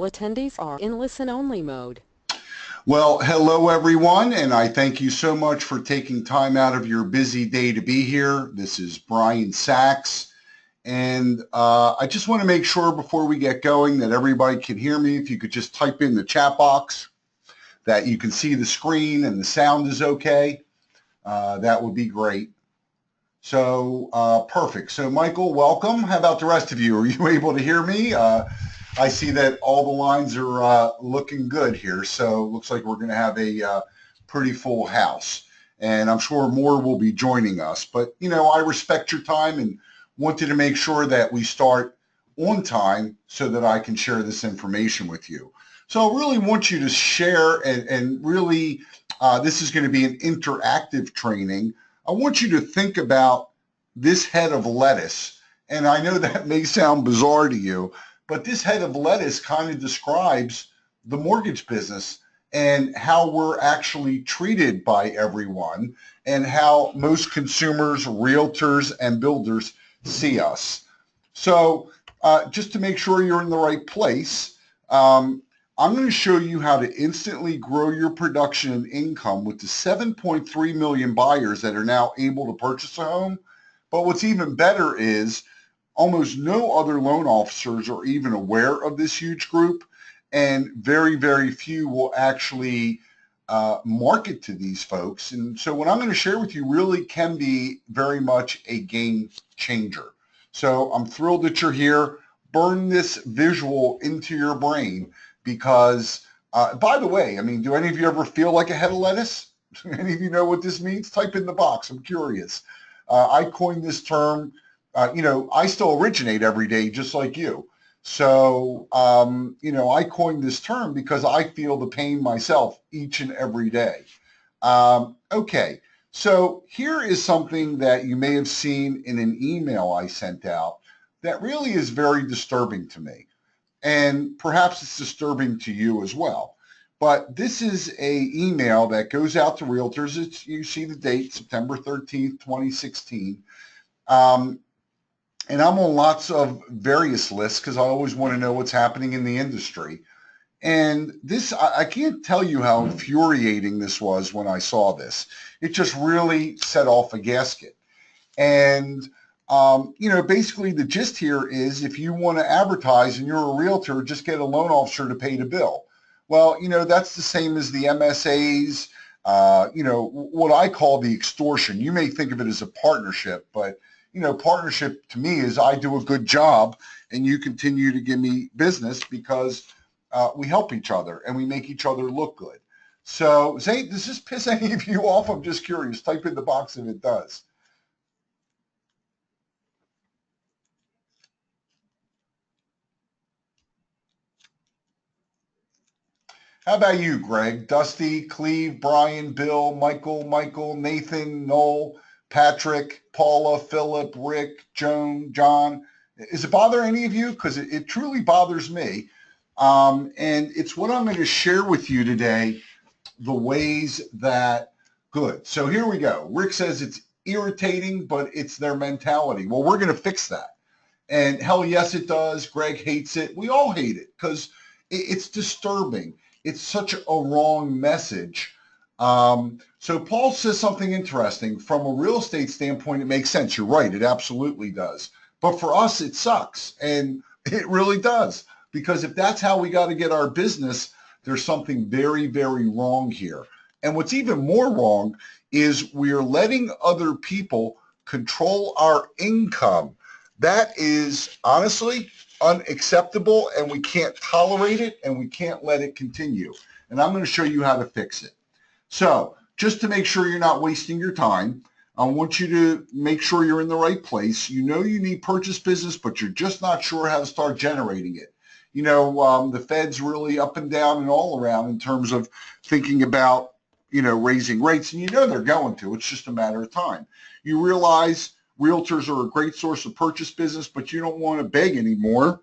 Attendees are in listen-only mode. Well, hello everyone, and I thank you so much for taking time out of your busy day to be here. This is Brian Sachs, and I just want to make sure before we get going that everybody can hear me. If you could just type in the chat box that you can see the screen and the sound is okay, that would be great. So perfect. So Michael, welcome. How about the rest of you? Are you able to hear me? I see that all the lines are looking good here, so looks like we're going to have a pretty full house, and I'm sure more will be joining us. But, you know, I respect your time and wanted to make sure that we start on time so that I can share this information with you. So I really want you to share and really, this is going to be an interactive training. I want you to think about this head of lettuce, and I know that may sound bizarre to you, but this head of lettuce kind of describes the mortgage business and how we're actually treated by everyone and how most consumers, realtors, and builders see us. So just to make sure you're in the right place, I'm going to show you how to instantly grow your production and income with the 7.3 million buyers that are now able to purchase a home. But what's even better is almost no other loan officers are even aware of this huge group, and very, very few will actually market to these folks. And so what I'm going to share with you really can be very much a game changer. So I'm thrilled that you're here. Burn this visual into your brain because, by the way, I mean, do any of you ever feel like a head of lettuce? Any of you know what this means? Type in the box. I'm curious. I coined this term. You know, I still originate every day just like you. So, you know, I coined this term because I feel the pain myself each and every day. Okay, so here is something that you may have seen in an email I sent out that really is very disturbing to me. And perhaps it's disturbing to you as well. But this is a email that goes out to realtors. You see the date, September 13th, 2016. And I'm on lots of various lists because I always want to know what's happening in the industry. And this, I can't tell you how infuriating this was when I saw this. It just really set off a gasket. And, you know, basically the gist here is if you want to advertise and you're a realtor, just get a loan officer to pay the bill. Well, you know, that's the same as the MSAs, you know, what I call the extortion. You may think of it as a partnership, but you know, partnership to me is I do a good job and you continue to give me business because we help each other and we make each other look good. So, Zane, does this piss any of you off? I'm just curious. Type in the box if it does. How about you, Greg? Dusty, Cleve, Brian, Bill, Michael, Nathan, Noel, Patrick, Paula, Philip, Rick, Joan, John. Does it bother any of you? Because it truly bothers me. And it's what I'm going to share with you today, the ways that, good. So here we go. Rick says it's irritating, but it's their mentality. Well, we're going to fix that. And hell yes, it does. Greg hates it. We all hate it because it's disturbing. It's such a wrong message. So Paul says something interesting. From a real estate standpoint, it makes sense. You're right. It absolutely does. But for us, it sucks. And it really does. Because if that's how we got to get our business, there's something very, very wrong here. And what's even more wrong is we're letting other people control our income. That is honestly unacceptable, and we can't tolerate it, and we can't let it continue. And I'm going to show you how to fix it. So just to make sure you're not wasting your time, I want you to make sure you're in the right place. You know you need purchase business, but you're just not sure how to start generating it. You know, the Fed's really up and down and all around in terms of thinking about, you know, raising rates, and you know they're going to. It's just a matter of time. You realize realtors are a great source of purchase business, but you don't want to beg anymore.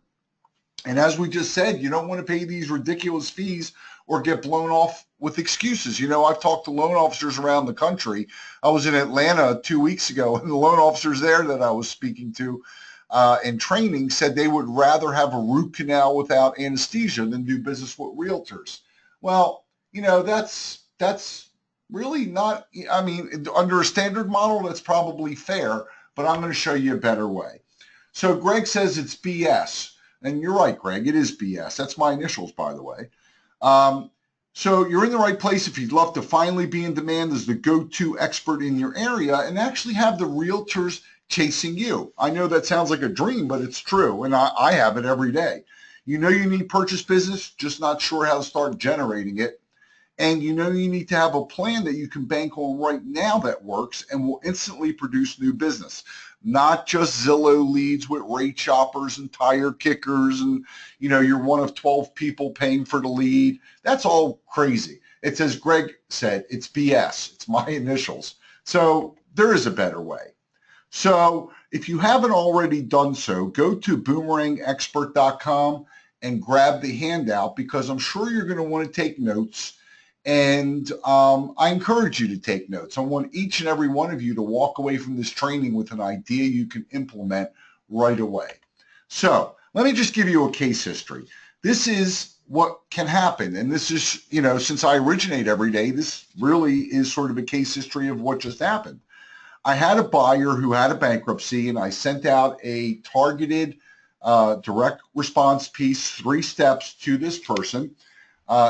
And as we just said, you don't want to pay these ridiculous fees or get blown off with excuses. You know, I've talked to loan officers around the country. I was in Atlanta 2 weeks ago, and the loan officers there that I was speaking to, in training said they would rather have a root canal without anesthesia than do business with realtors. Well, that's really not, I mean, under a standard model, that's probably fair, but I'm going to show you a better way. So Greg says it's BS. And you're right, Greg, it is BS. That's my initials, by the way. So you're in the right place if you'd love to finally be in demand as the go-to expert in your area and actually have the realtors chasing you. I know that sounds like a dream, but it's true, and I have it every day. You know you need purchase business, just not sure how to start generating it. And you know you need to have a plan that you can bank on right now that works and will instantly produce new business. Not just Zillow leads with rate shoppers and tire kickers and, you're one of 12 people paying for the lead. That's all crazy. It's as Greg said, it's BS. It's my initials. So there is a better way. So if you haven't already done so, go to boomerangexpert.com and grab the handout because I'm sure you're going to want to take notes. And I encourage you to take notes. I want each and every one of you to walk away from this training with an idea you can implement right away. So let me just give you a case history. This is what can happen. And this is, since I originate every day, this really is sort of a case history of what just happened. I had a buyer who had a bankruptcy, and I sent out a targeted direct response piece, 3 steps to this person.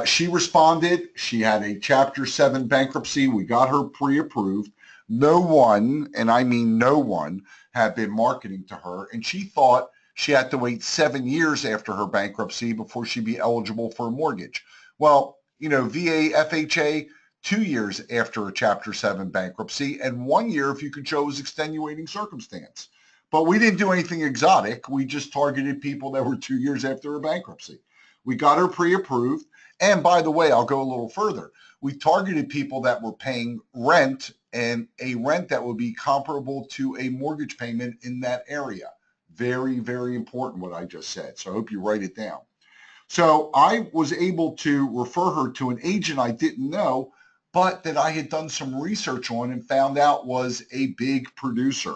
She responded. She had a Chapter 7 bankruptcy. We got her pre-approved. No one, and I mean no one, had been marketing to her, and she thought she had to wait 7 years after her bankruptcy before she'd be eligible for a mortgage. Well, VA, FHA, 2 years after a Chapter 7 bankruptcy, and 1 year if you could show as extenuating circumstance. But we didn't do anything exotic. We just targeted people that were 2 years after a bankruptcy. We got her pre-approved. And by the way, I'll go a little further. We targeted people that were paying rent and a rent that would be comparable to a mortgage payment in that area. Very, very important what I just said. So I hope you write it down. So I was able to refer her to an agent I didn't know, but that I had done some research on and found out was a big producer.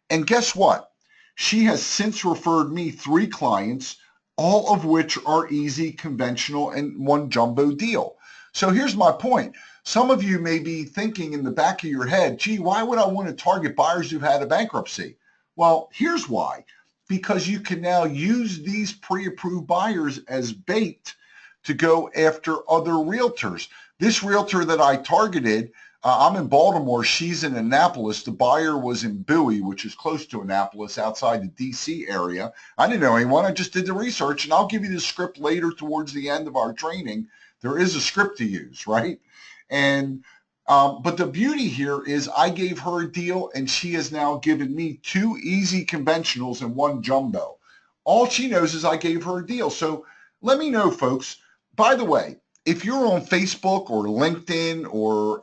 And guess what? She has since referred me 3 clients, all of which are easy, conventional, and one jumbo deal. So here's my point. Some of you may be thinking in the back of your head, gee, why would I want to target buyers who've had a bankruptcy? Well, here's why. Because you can now use these pre-approved buyers as bait to go after other realtors. This realtor that I targeted, I'm in Baltimore. She's in Annapolis. The buyer was in Bowie, which is close to Annapolis, outside the D.C. area. I didn't know anyone. I just did the research, and I'll give you the script later towards the end of our training. There is a script to use, right? And but the beauty here is I gave her a deal, and she has now given me 2 easy conventionals and 1 jumbo. All she knows is I gave her a deal. So let me know, folks. By the way, if you're on Facebook or LinkedIn or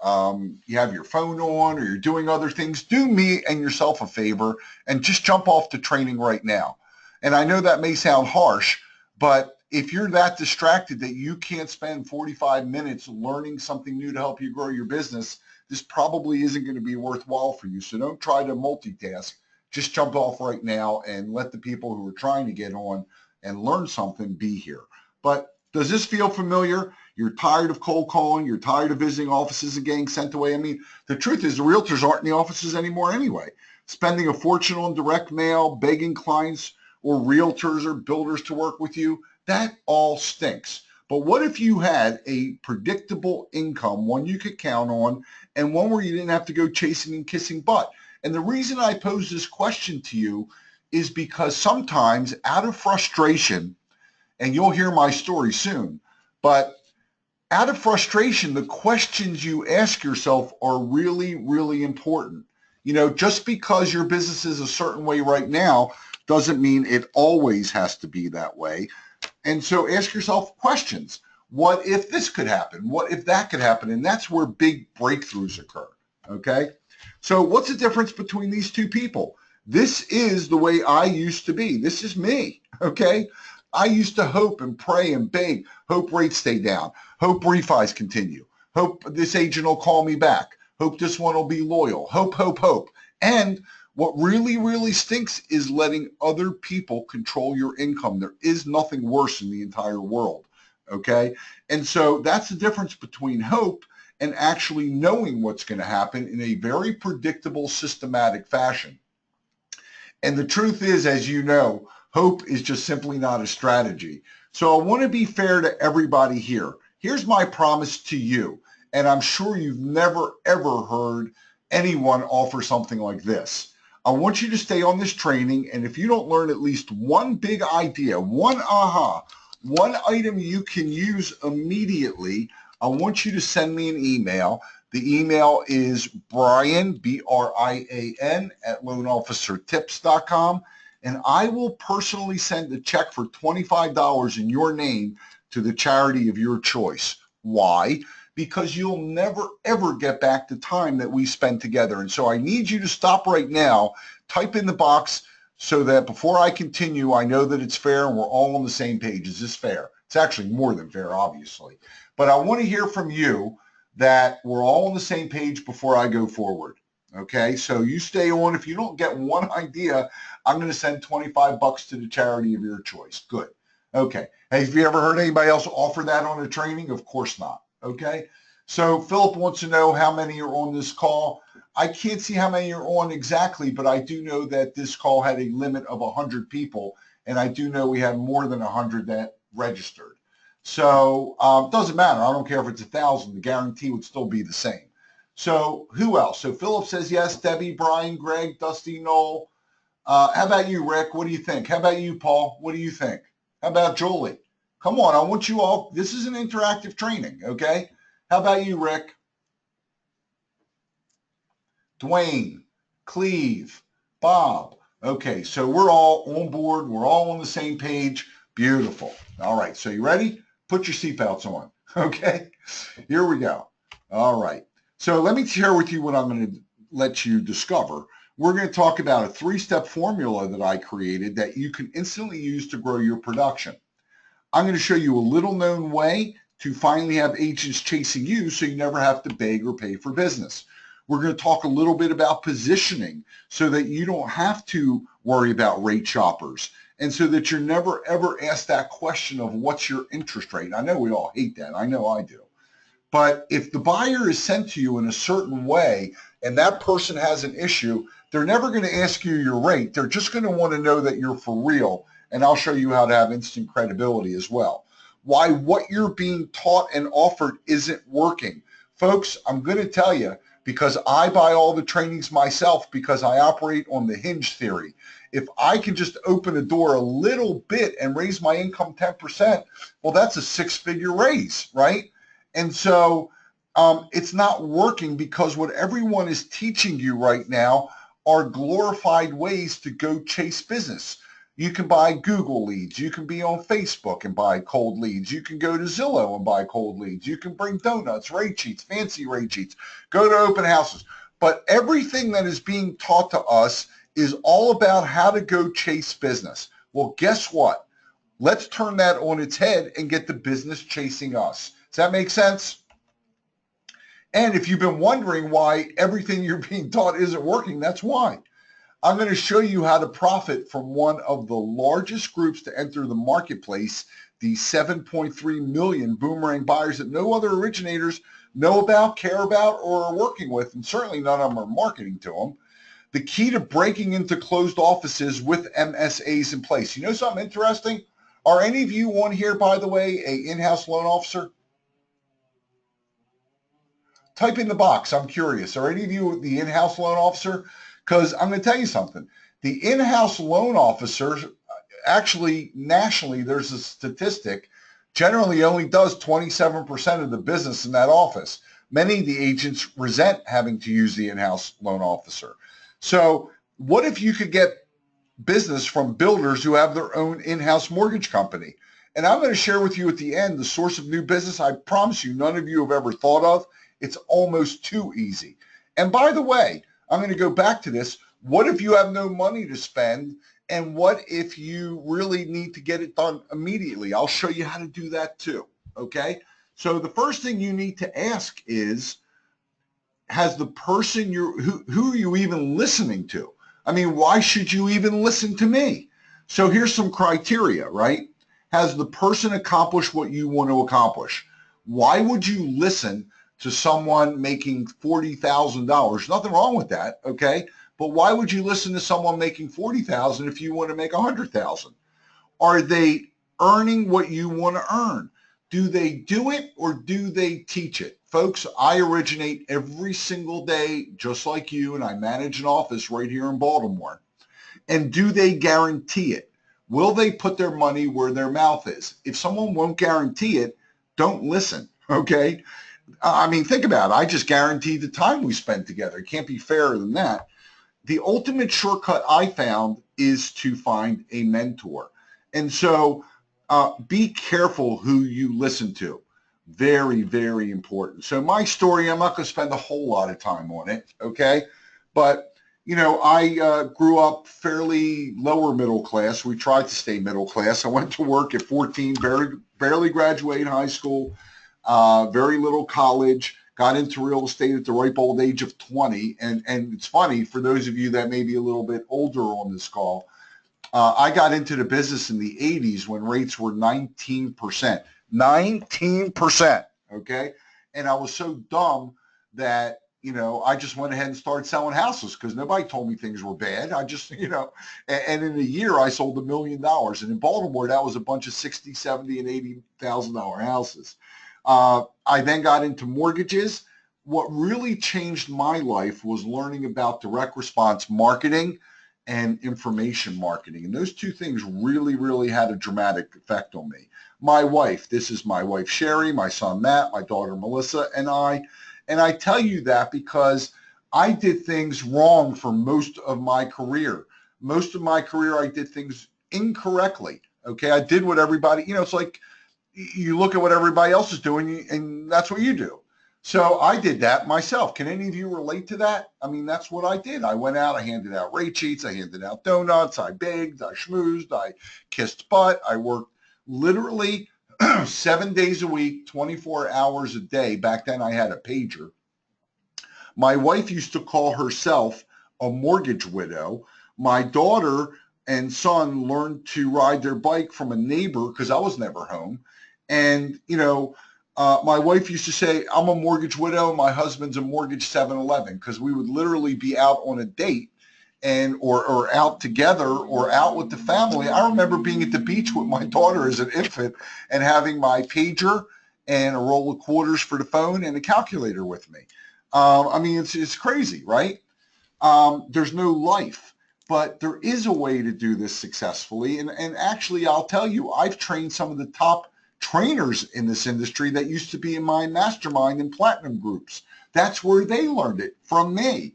you have your phone on or you're doing other things, do me and yourself a favor and just jump off the training right now. And I know that may sound harsh, but if you're that distracted that you can't spend 45 minutes learning something new to help you grow your business, this probably isn't going to be worthwhile for you. So don't try to multitask. Just jump off right now and let the people who are trying to get on and learn something be here. But does this feel familiar? You're tired of cold calling. You're tired of visiting offices and getting sent away. I mean, the truth is the realtors aren't in the offices anymore anyway. Spending a fortune on direct mail, begging clients or realtors or builders to work with you, that all stinks. But what if you had a predictable income, one you could count on, and one where you didn't have to go chasing and kissing butt? And the reason I pose this question to you is because sometimes out of frustration, and you'll hear my story soon, but out of frustration, the questions you ask yourself are really, really important. Just because your business is a certain way right now doesn't mean it always has to be that way. And so ask yourself questions. What if this could happen? What if that could happen? And that's where big breakthroughs occur, okay? So what's the difference between these 2 people? This is the way I used to be. This is me, okay? I used to hope and pray and beg, hope rates stay down, hope refis continue, hope this agent will call me back, hope this one will be loyal, hope, hope, hope. And What really, really stinks is letting other people control your income. There is nothing worse in the entire world, okay? And so that's the difference between hope and actually knowing what's going to happen in a very predictable, systematic fashion. And the truth is, as you know, hope is just simply not a strategy. So I want to be fair to everybody here. Here's my promise to you, and I'm sure you've never, ever heard anyone offer something like this. I want you to stay on this training, and if you don't learn at least one big idea, one aha, one item you can use immediately, I want you to send me an email. The email is Brian, B-R-I-A-N, at loanofficertips.com, and I will personally send a check for $25 in your name to the charity of your choice. Why? Because you'll never, ever get back the time that we spend together. And so I need you to stop right now, type in the box so that before I continue, I know that it's fair and we're all on the same page. Is this fair? It's actually more than fair, obviously. But I want to hear from you that we're all on the same page before I go forward. Okay, so you stay on. If you don't get one idea, I'm going to send $25 to the charity of your choice. Good. Okay. Hey, have you ever heard anybody else offer that on a training? Of course not. Okay. So Philip wants to know how many are on this call. I can't see how many are on exactly, but I do know that this call had a limit of 100 people, and I do know we had more than 100 that registered. So it doesn't matter. I don't care if it's 1,000. The guarantee would still be the same. So who else? So Philip says yes. Debbie, Brian, Greg, Dusty, Noel. How about you, Rick? What do you think? How about you, Paul? What do you think? How about Julie? Come on. I want you all. This is an interactive training, okay? How about you, Rick? Dwayne, Cleve, Bob. Okay, so we're all on board. We're all on the same page. Beautiful. All right, so you ready? Put your seatbelts on. Okay, here we go. All right. So let me share with you what I'm going to let you discover. We're going to talk about a 3-step formula that I created that you can instantly use to grow your production. I'm going to show you a little known way to finally have agents chasing you so you never have to beg or pay for business. We're going to talk a little bit about positioning so that you don't have to worry about rate shoppers and so that you're never ever asked that question of what's your interest rate. I know we all hate that. I know I do. But if the buyer is sent to you in a certain way and that person has an issue, they're never going to ask you your rate. They're just going to want to know that you're for real. And I'll show you how to have instant credibility as well. Why what you're being taught and offered isn't working. Folks, I'm going to tell you, because I buy all the trainings myself because I operate on the hinge theory. If I can just open a door a little bit and raise my income 10%, well, that's a 6-figure raise, right? And so it's not working because what everyone is teaching you right now are glorified ways to go chase business. You can buy Google leads. You can be on Facebook and buy cold leads. You can go to Zillow and buy cold leads. You can bring donuts, rate sheets, fancy rate sheets, go to open houses. But everything that is being taught to us is all about how to go chase business. Well, guess what? Let's turn that on its head and get the business chasing us. Does that make sense? And if you've been wondering why everything you're being taught isn't working, that's why. I'm going to show you how to profit from one of the largest groups to enter the marketplace, the 7.3 million boomerang buyers that no other originators know about, care about, or are working with, and certainly none of them are marketing to them. The key to breaking into closed offices with MSAs in place. You know something interesting? Are any of you on here, by the way, a in-house loan officer? Type in the box. I'm curious. Are any of you the in-house loan officer? Because I'm going to tell you something. The in-house loan officer, actually nationally, there's a statistic, generally only does 27% of the business in that office. Many of the agents resent having to use the in-house loan officer. So what if you could get business from builders who have their own in-house mortgage company? And I'm going to share with you at the end the source of new business I promise you none of you have ever thought of. It's almost too easy. And by the way, I'm going to go back to this. What if you have no money to spend? And what if you really need to get it done immediately? I'll show you how to do that too. Okay. So the first thing you need to ask is, has the person who are you even listening to? I mean, why should you even listen to me? So here's some criteria, right? Has the person accomplished what you want to accomplish? Why would you listen to someone making $40,000? Nothing wrong with that, okay? But why would you listen to someone making 40,000 if you want to make 100,000? Are they earning what you want to earn? Do they do it or do they teach it? Folks, I originate every single day, just like you, and I manage an office right here in Baltimore. And do they guarantee it? Will they put their money where their mouth is? If someone won't guarantee it, don't listen, okay? I mean, think about it. I just guaranteed the time we spend together. It can't be fairer than that. The ultimate shortcut I found is to find a mentor. And so be careful who you listen to. Very, very important. So my story, I'm not going to spend a whole lot of time on it, okay? But, you know, I grew up fairly lower middle class. We tried to stay middle class. I went to work at 14, barely graduated high school, very little college, got into real estate at the ripe old age of 20. And it's funny, for those of you that may be a little bit older on this call, I got into the business in the 80s when rates were 19%. 19%, okay? And I was so dumb that, you know, I just went ahead and started selling houses because nobody told me things were bad. I just, you know, and in a year I sold $1 million. And in Baltimore, that was a bunch of 60, 70, and $80,000 houses. I then got into mortgages. What really changed my life was learning about direct response marketing and information marketing. And those two things really, really had a dramatic effect on me. My wife, this is my wife, Sherry, my son, Matt, my daughter, Melissa, and I. And I tell you that because I did things wrong for most of my career. Most of my career, I did things incorrectly. Okay. I did what everybody, you know, it's like you look at what everybody else is doing and that's what you do. So I did that myself. Can any of you relate to that? I mean, that's what I did. I went out, I handed out rate sheets, I handed out donuts, I begged, I schmoozed, I kissed butt. I worked literally 7 days a week, 24 hours a day. Back then I had a pager. My wife used to call herself a mortgage widow. My daughter and son learned to ride their bike from a neighbor because I was never home. And, you know, my wife used to say, I'm a mortgage widow. My husband's a mortgage 7-Eleven, because we would literally be out on a date and or out together or out with the family. I remember being at the beach with my daughter as an infant and having my pager and a roll of quarters for the phone and a calculator with me. I mean, it's crazy, right? There's no life, but there is a way to do this successfully. And actually, I'll tell you, I've trained some of the top trainers in this industry that used to be in my mastermind and platinum groups. That's where they learned it from me.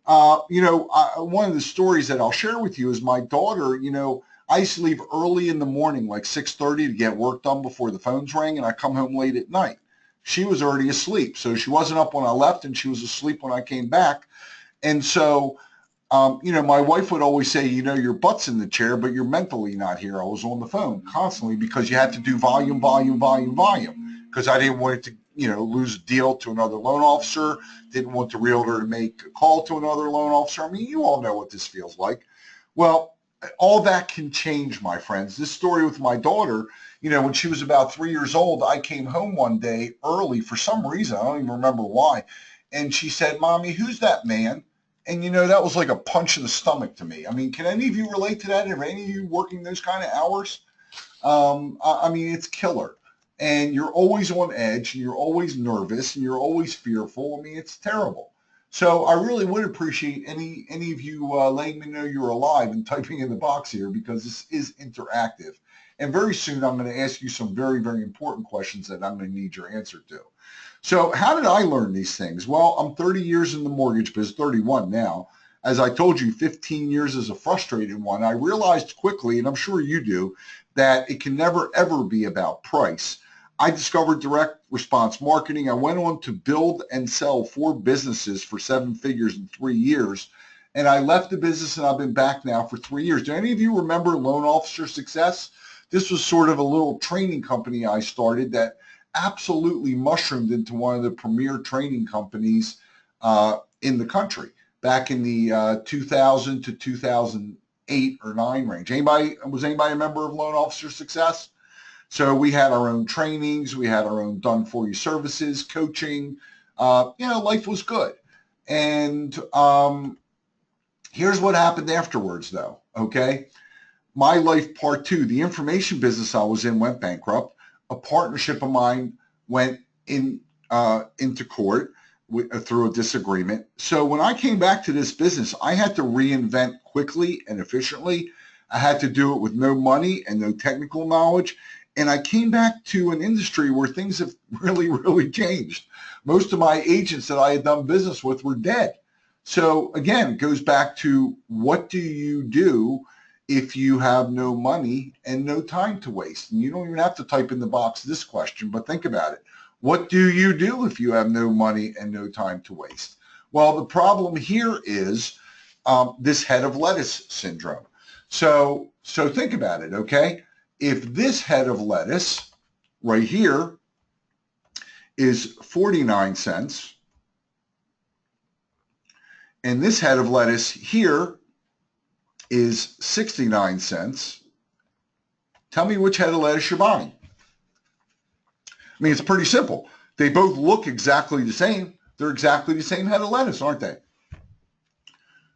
You know, one of the stories that I'll share with you is my daughter, you know, I used to leave early in the morning, like 6:30 to get work done before the phones rang, and I come home late at night. She was already asleep. So she wasn't up when I left and she was asleep when I came back. And so, you know, my wife would always say, you know, your butt's in the chair, but you're mentally not here. I was on the phone constantly because you had to do volume, volume, volume, volume, because I didn't want it to, you know, lose a deal to another loan officer, didn't want the realtor to make a call to another loan officer. I mean, you all know what this feels like. Well, all that can change, my friends. This story with my daughter, you know, when she was about 3 years old, I came home one day early for some reason. I don't even remember why. And she said, Mommy, who's that man? And, you know, that was like a punch in the stomach to me. I mean, can any of you relate to that? Are any of you working those kind of hours? I mean, it's killer. And you're always on edge, and you're always nervous, and you're always fearful. I mean, it's terrible. So I really would appreciate any of you letting me know you're alive and typing in the box here, because this is interactive. And very soon I'm going to ask you some very, very important questions that I'm going to need your answer to. So how did I learn these things? Well, I'm 30 years in the mortgage business, 31 now. As I told you, 15 years as a frustrated one. I realized quickly, and I'm sure you do, that it can never, ever be about price. I discovered direct response marketing. I went on to build and sell 4 businesses for 7 figures in 3 years. And I left the business and I've been back now for 3 years. Do any of you remember Loan Officer Success? This was sort of a little training company I started that absolutely mushroomed into one of the premier training companies in the country. back in the 2000 to 2008 or 9 range. Was anybody a member of Loan Officer Success? So we had our own trainings, we had our own done-for-you services, coaching. Life was good. And here's what happened afterwards, though. Okay, my life part 2, the information business I was in went bankrupt. A partnership of mine went into court through a disagreement. So when I came back to this business, I had to reinvent quickly and efficiently. I had to do it with no money and no technical knowledge. And I came back to an industry where things have really, really changed. Most of my agents that I had done business with were dead. So again, it goes back to, what do you do if you have no money and no time to waste? And you don't even have to type in the box this question, but think about it. What do you do if you have no money and no time to waste? Well, the problem here is this head of lettuce syndrome. So think about it, okay? If this head of lettuce right here is 49 cents, and this head of lettuce here is 69 cents, tell me which head of lettuce you're buying. I mean, it's pretty simple. They both look exactly the same. They're exactly the same head of lettuce, aren't they?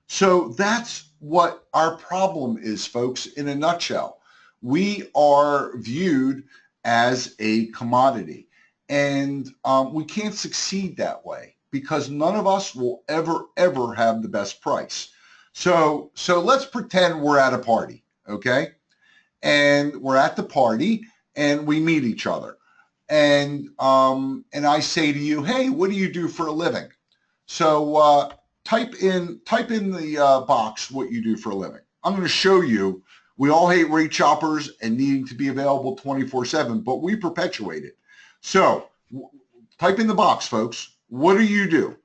So that's what our problem is, folks, in a nutshell. We are viewed as a commodity, and we can't succeed that way because none of us will ever have the best price. So let's pretend we're at a party, okay? And we're at the party and we meet each other. And I say to you, hey, what do you do for a living? So type in the box what you do for a living. I'm going to show you. We all hate rate shoppers and needing to be available 24/7, but we perpetuate it. So type in the box, folks. What do you do?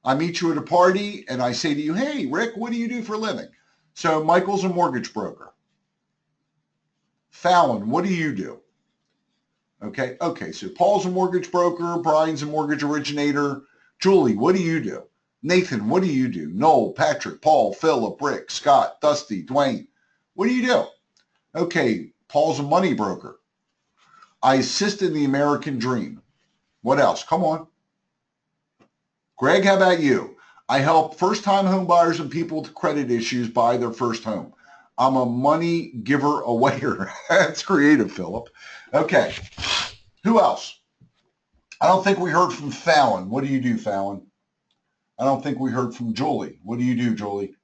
I meet you at a party and I say to you, hey, Rick, what do you do for a living? So Michael's a mortgage broker. Fallon, what do you do? Okay, so Paul's a mortgage broker, Brian's a mortgage originator. Julie, what do you do? Nathan, what do you do? Noel, Patrick, Paul, Philip, Rick, Scott, Dusty, Dwayne, what do you do? Okay, Paul's a money broker. I assist in the American dream. What else? Come on. Greg, how about you? I help first-time home buyers and people with credit issues buy their first home. I'm a money giver awayer. That's creative, Philip. Okay, who else? I don't think we heard from Fallon. What do you do, Fallon? I don't think we heard from Julie. What do you do, Julie?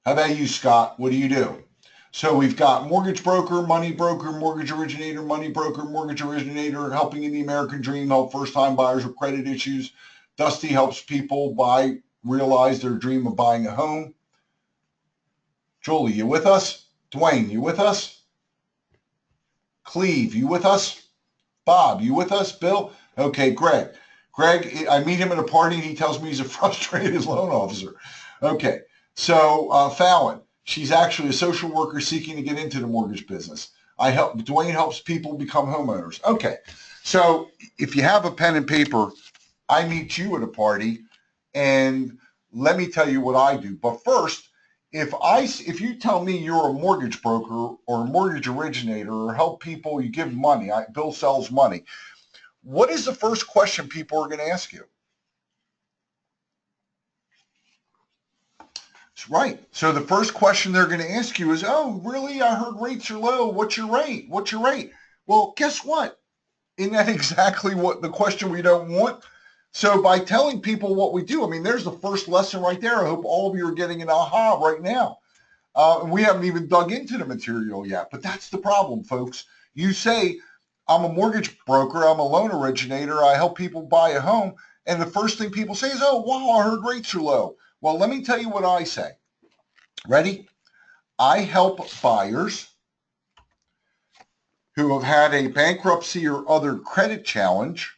How about you, Scott? What do you do? So we've got mortgage broker, mortgage originator, helping in the American dream, help first-time buyers with credit issues. Dusty helps people realize their dream of buying a home. Julie, you with us? Dwayne, you with us? Cleve, you with us? Bob, you with us? Bill? Okay, Greg. Greg, I meet him at a party and he tells me he's a frustrated loan officer. Okay, so Fallon, she's actually a social worker seeking to get into the mortgage business. Dwayne helps people become homeowners. Okay, so if you have a pen and paper, I meet you at a party and let me tell you what I do. But first, if you tell me you're a mortgage broker or a mortgage originator or help people, you give money, Bill sells money, what is the first question people are going to ask you? That's right. So the first question they're going to ask you is, oh, really? I heard rates are low. What's your rate? What's your rate? Well, guess what? Isn't that exactly what the question we don't want? So by telling people what we do, I mean, there's the first lesson right there. I hope all of you are getting an aha right now. And we haven't even dug into the material yet, but that's the problem, folks. You say, I'm a mortgage broker, I'm a loan originator, I help people buy a home, and the first thing people say is, oh, wow, I heard rates are low. Well, let me tell you what I say. Ready? I help buyers who have had a bankruptcy or other credit challenge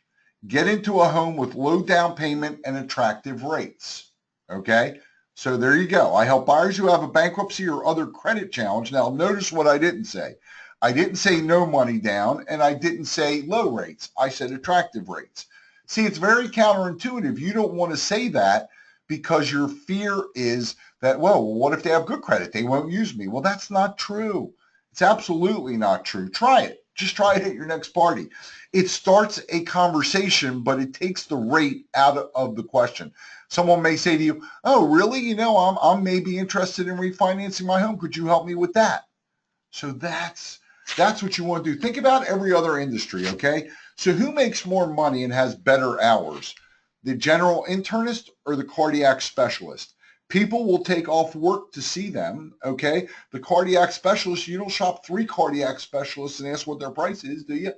get into a home with low down payment and attractive rates. Okay? So there you go. I help buyers who have a bankruptcy or other credit challenge. Now, notice what I didn't say. I didn't say no money down, and I didn't say low rates. I said attractive rates. See, it's very counterintuitive. You don't want to say that because your fear is that, well, what if they have good credit? They won't use me. Well, that's not true. It's absolutely not true. Try it. Just try it at your next party. It starts a conversation, but it takes the rate out of the question. Someone may say to you, oh, really? I'm maybe interested in refinancing my home. Could you help me with that? So that's what you want to do. Think about every other industry, okay? So who makes more money and has better hours? The general internist or the cardiac specialist? People will take off work to see them, okay? The cardiac specialist, you don't shop 3 cardiac specialists and ask what their price is, do you?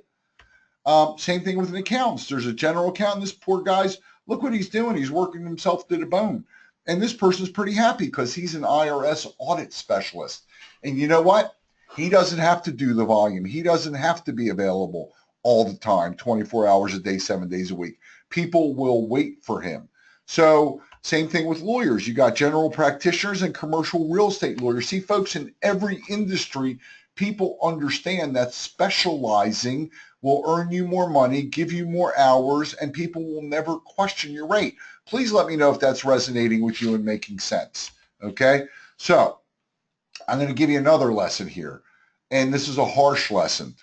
Same thing with an accountant. There's a general accountant. This poor guy's, look what he's doing. He's working himself to the bone. And this person's pretty happy because he's an IRS audit specialist. And you know what? He doesn't have to do the volume. He doesn't have to be available all the time, 24 hours a day, 7 days a week. People will wait for him. So same thing with lawyers. You got general practitioners and commercial real estate lawyers. See, folks, in every industry, people understand that specializing will earn you more money, give you more hours, and people will never question your rate. Please let me know if that's resonating with you and making sense. Okay? So I'm going to give you another lesson here. And this is a harsh lesson.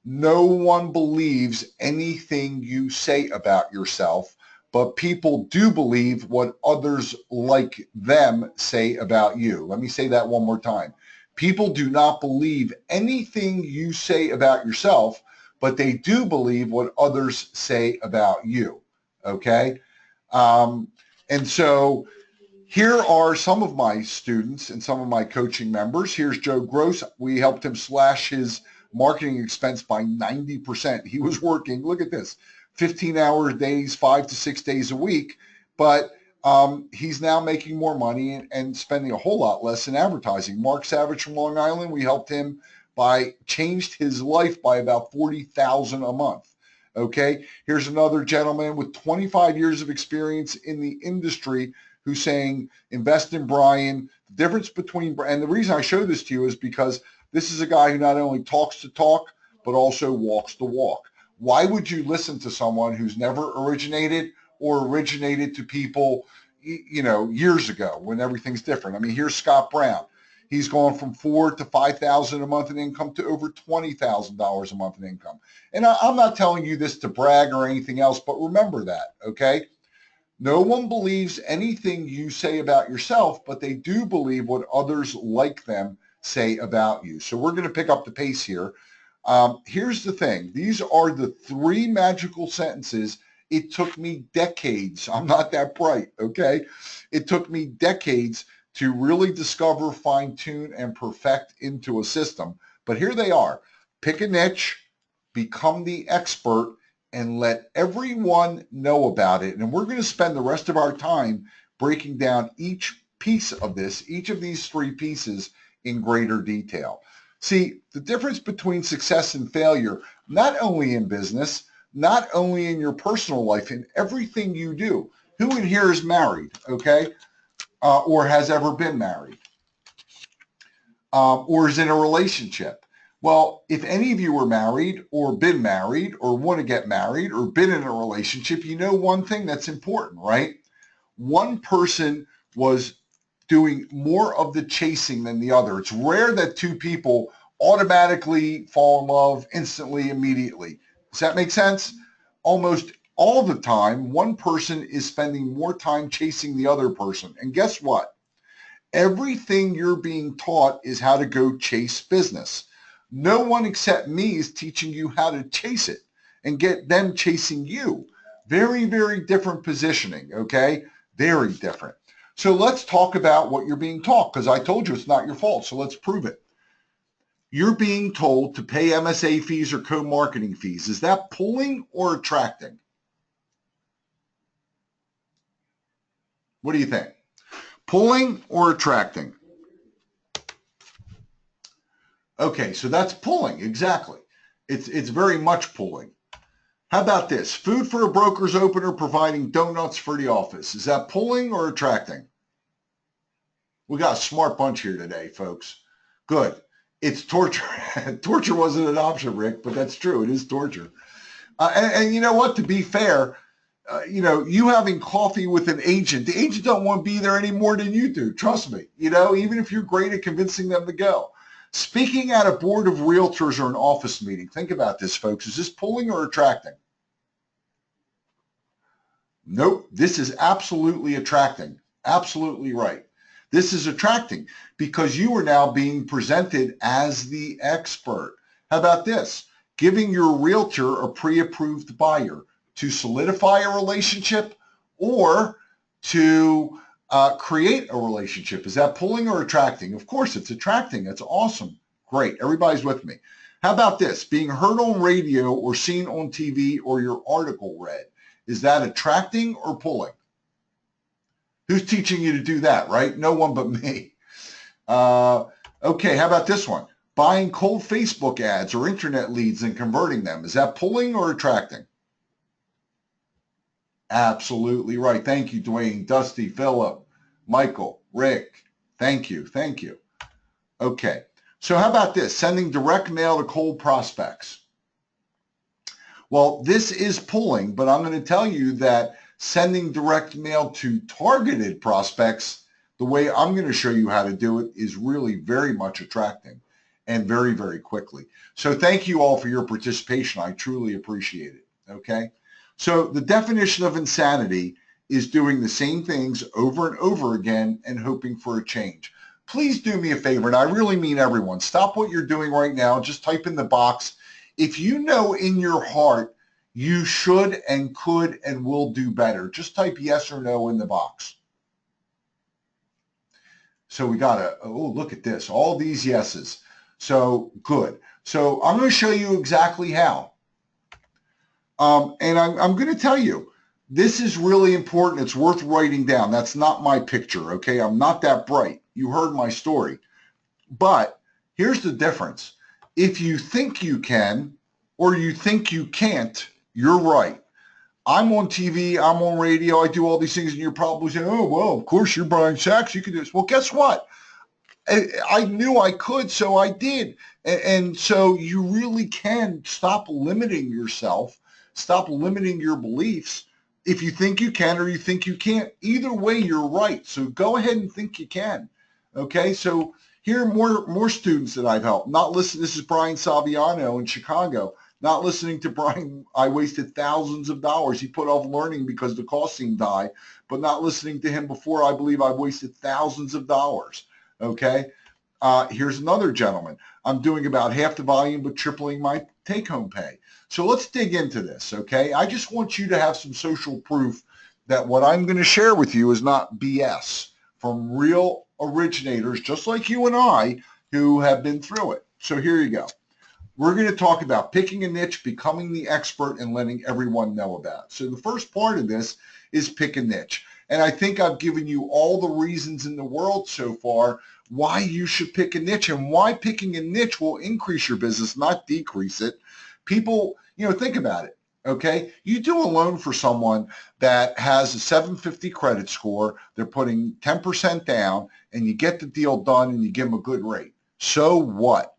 No one believes anything you say about yourself, but people do believe what others like them say about you. Let me say that one more time. People do not believe anything you say about yourself, but they do believe what others say about you. Okay? And so here are some of my students and some of my coaching members. Here's Joe Gross. We helped him slash his marketing expense by 90%. He was working, look at this, 15-hour days, 5 to 6 days a week, but he's now making more money and spending a whole lot less in advertising. Mark Savage from Long Island, we helped him changed his life by about $40,000 a month. Okay, here's another gentleman with 25 years of experience in the industry who's saying, invest in Brian. The difference between, and the reason I show this to you is because this is a guy who not only talks the talk, but also walks the walk. Why would you listen to someone who's never originated or originated to people, years ago when everything's different? I mean, here's Scott Brown. He's gone from $4,000 to $5,000 a month in income to over $20,000 a month in income. And I'm not telling you this to brag or anything else, but remember that, okay? No one believes anything you say about yourself, but they do believe what others like them say about you. So we're going to pick up the pace here. Here's the thing. These are the 3 magical sentences. It took me decades. I'm not that bright, okay? It took me decades to really discover, fine-tune, and perfect into a system. But here they are. Pick a niche, become the expert, and let everyone know about it. And we're going to spend the rest of our time breaking down each piece of this, each of these 3 pieces in greater detail. See, the difference between success and failure, not only in business, not only in your personal life, in everything you do. Who in here is married, okay? Or has ever been married, or is in a relationship? Well, if any of you were married or been married or want to get married or been in a relationship, you know one thing that's important, right? One person was doing more of the chasing than the other. It's rare that 2 people automatically fall in love instantly, immediately. Does that make sense? Almost all the time, one person is spending more time chasing the other person. And guess what? Everything you're being taught is how to go chase business. No one except me is teaching you how to chase it and get them chasing you. Very, very different positioning, okay? Very different. So let's talk about what you're being taught, because I told you it's not your fault, so let's prove it. You're being told to pay MSA fees or co-marketing fees. Is that pulling or attracting? What do you think? Pulling or attracting? Okay, so that's pulling, exactly. It's very much pulling. How about this? Food for a broker's opener providing donuts for the office. Is that pulling or attracting? We got a smart bunch here today, folks. Good. It's torture. Torture wasn't an option, Rick, but that's true. It is torture. And you know what? To be fair, you having coffee with an agent, the agent don't want to be there any more than you do. Trust me, even if you're great at convincing them to go. Speaking at a board of realtors or an office meeting, think about this, folks. Is this pulling or attracting? Nope, this is absolutely attracting. Absolutely right. This is attracting because you are now being presented as the expert. How about this? Giving your realtor a pre-approved buyer to solidify a relationship or to create a relationship. Is that pulling or attracting? Of course, it's attracting. That's awesome. Great. Everybody's with me. How about this? Being heard on radio or seen on TV or your article read. Is that attracting or pulling? Who's teaching you to do that, right? No one but me. Okay, how about this one? Buying cold Facebook ads or internet leads and converting them. Is that pulling or attracting? Absolutely right. Thank you, Dwayne, Dusty, Philip, Michael, Rick. Thank you. Thank you. Okay, so how about this? Sending direct mail to cold prospects. Well, this is pulling, but I'm going to tell you that sending direct mail to targeted prospects, the way I'm going to show you how to do it, is really very much attracting and very, very quickly. So thank you all for your participation. I truly appreciate it. Okay. So the definition of insanity is doing the same things over and over again and hoping for a change. Please do me a favor, and I really mean everyone. Stop what you're doing right now. Just type in the box. If you know in your heart you should and could and will do better, just type yes or no in the box. So we got look at this, all these yeses. So good. So I'm going to show you exactly how. And I'm going to tell you, this is really important. It's worth writing down. That's not my picture, okay? I'm not that bright. You heard my story. But here's the difference. If you think you can or you think you can't, you're right. I'm on TV, I'm on radio, I do all these things, and you're probably saying, oh, well, of course, you're Brian Sachs, you can do this. Well, guess what? I knew I could, so I did. And so you really can stop limiting yourself, stop limiting your beliefs if you think you can or you think you can't. Either way, you're right. So go ahead and think you can. Okay, so here are more students that I've helped. Not listen. This is Brian Saviano in Chicago. Not listening to Brian, I wasted thousands of dollars. He put off learning because the cost seemed high, but not listening to him before, I believe I wasted thousands of dollars. Okay. Here's another gentleman. I'm doing about half the volume, but tripling my take-home pay. So let's dig into this. Okay. I just want you to have some social proof that what I'm going to share with you is not BS from real originators, just like you and I, who have been through it. So here you go. We're going to talk about picking a niche, becoming the expert, and letting everyone know about it. So the first part of this is pick a niche. And I think I've given you all the reasons in the world so far why you should pick a niche and why picking a niche will increase your business, not decrease it. People, think about it. Okay. You do a loan for someone that has a 750 credit score. They're putting 10% down and you get the deal done and you give them a good rate. So what?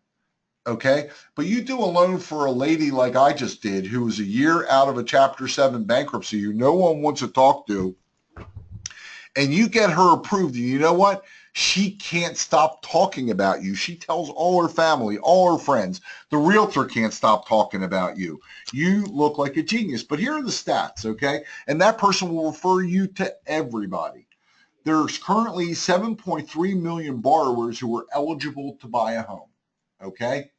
Okay. But you do a loan for a lady like I just did, who was a year out of a Chapter 7 bankruptcy, who no one wants to talk to, and you get her approved. And you know what? She can't stop talking about you. She tells all her family, all her friends. The realtor can't stop talking about you. You look like a genius. But here are the stats, okay? And that person will refer you to everybody. There's currently 7.3 million borrowers who are eligible to buy a home, okay?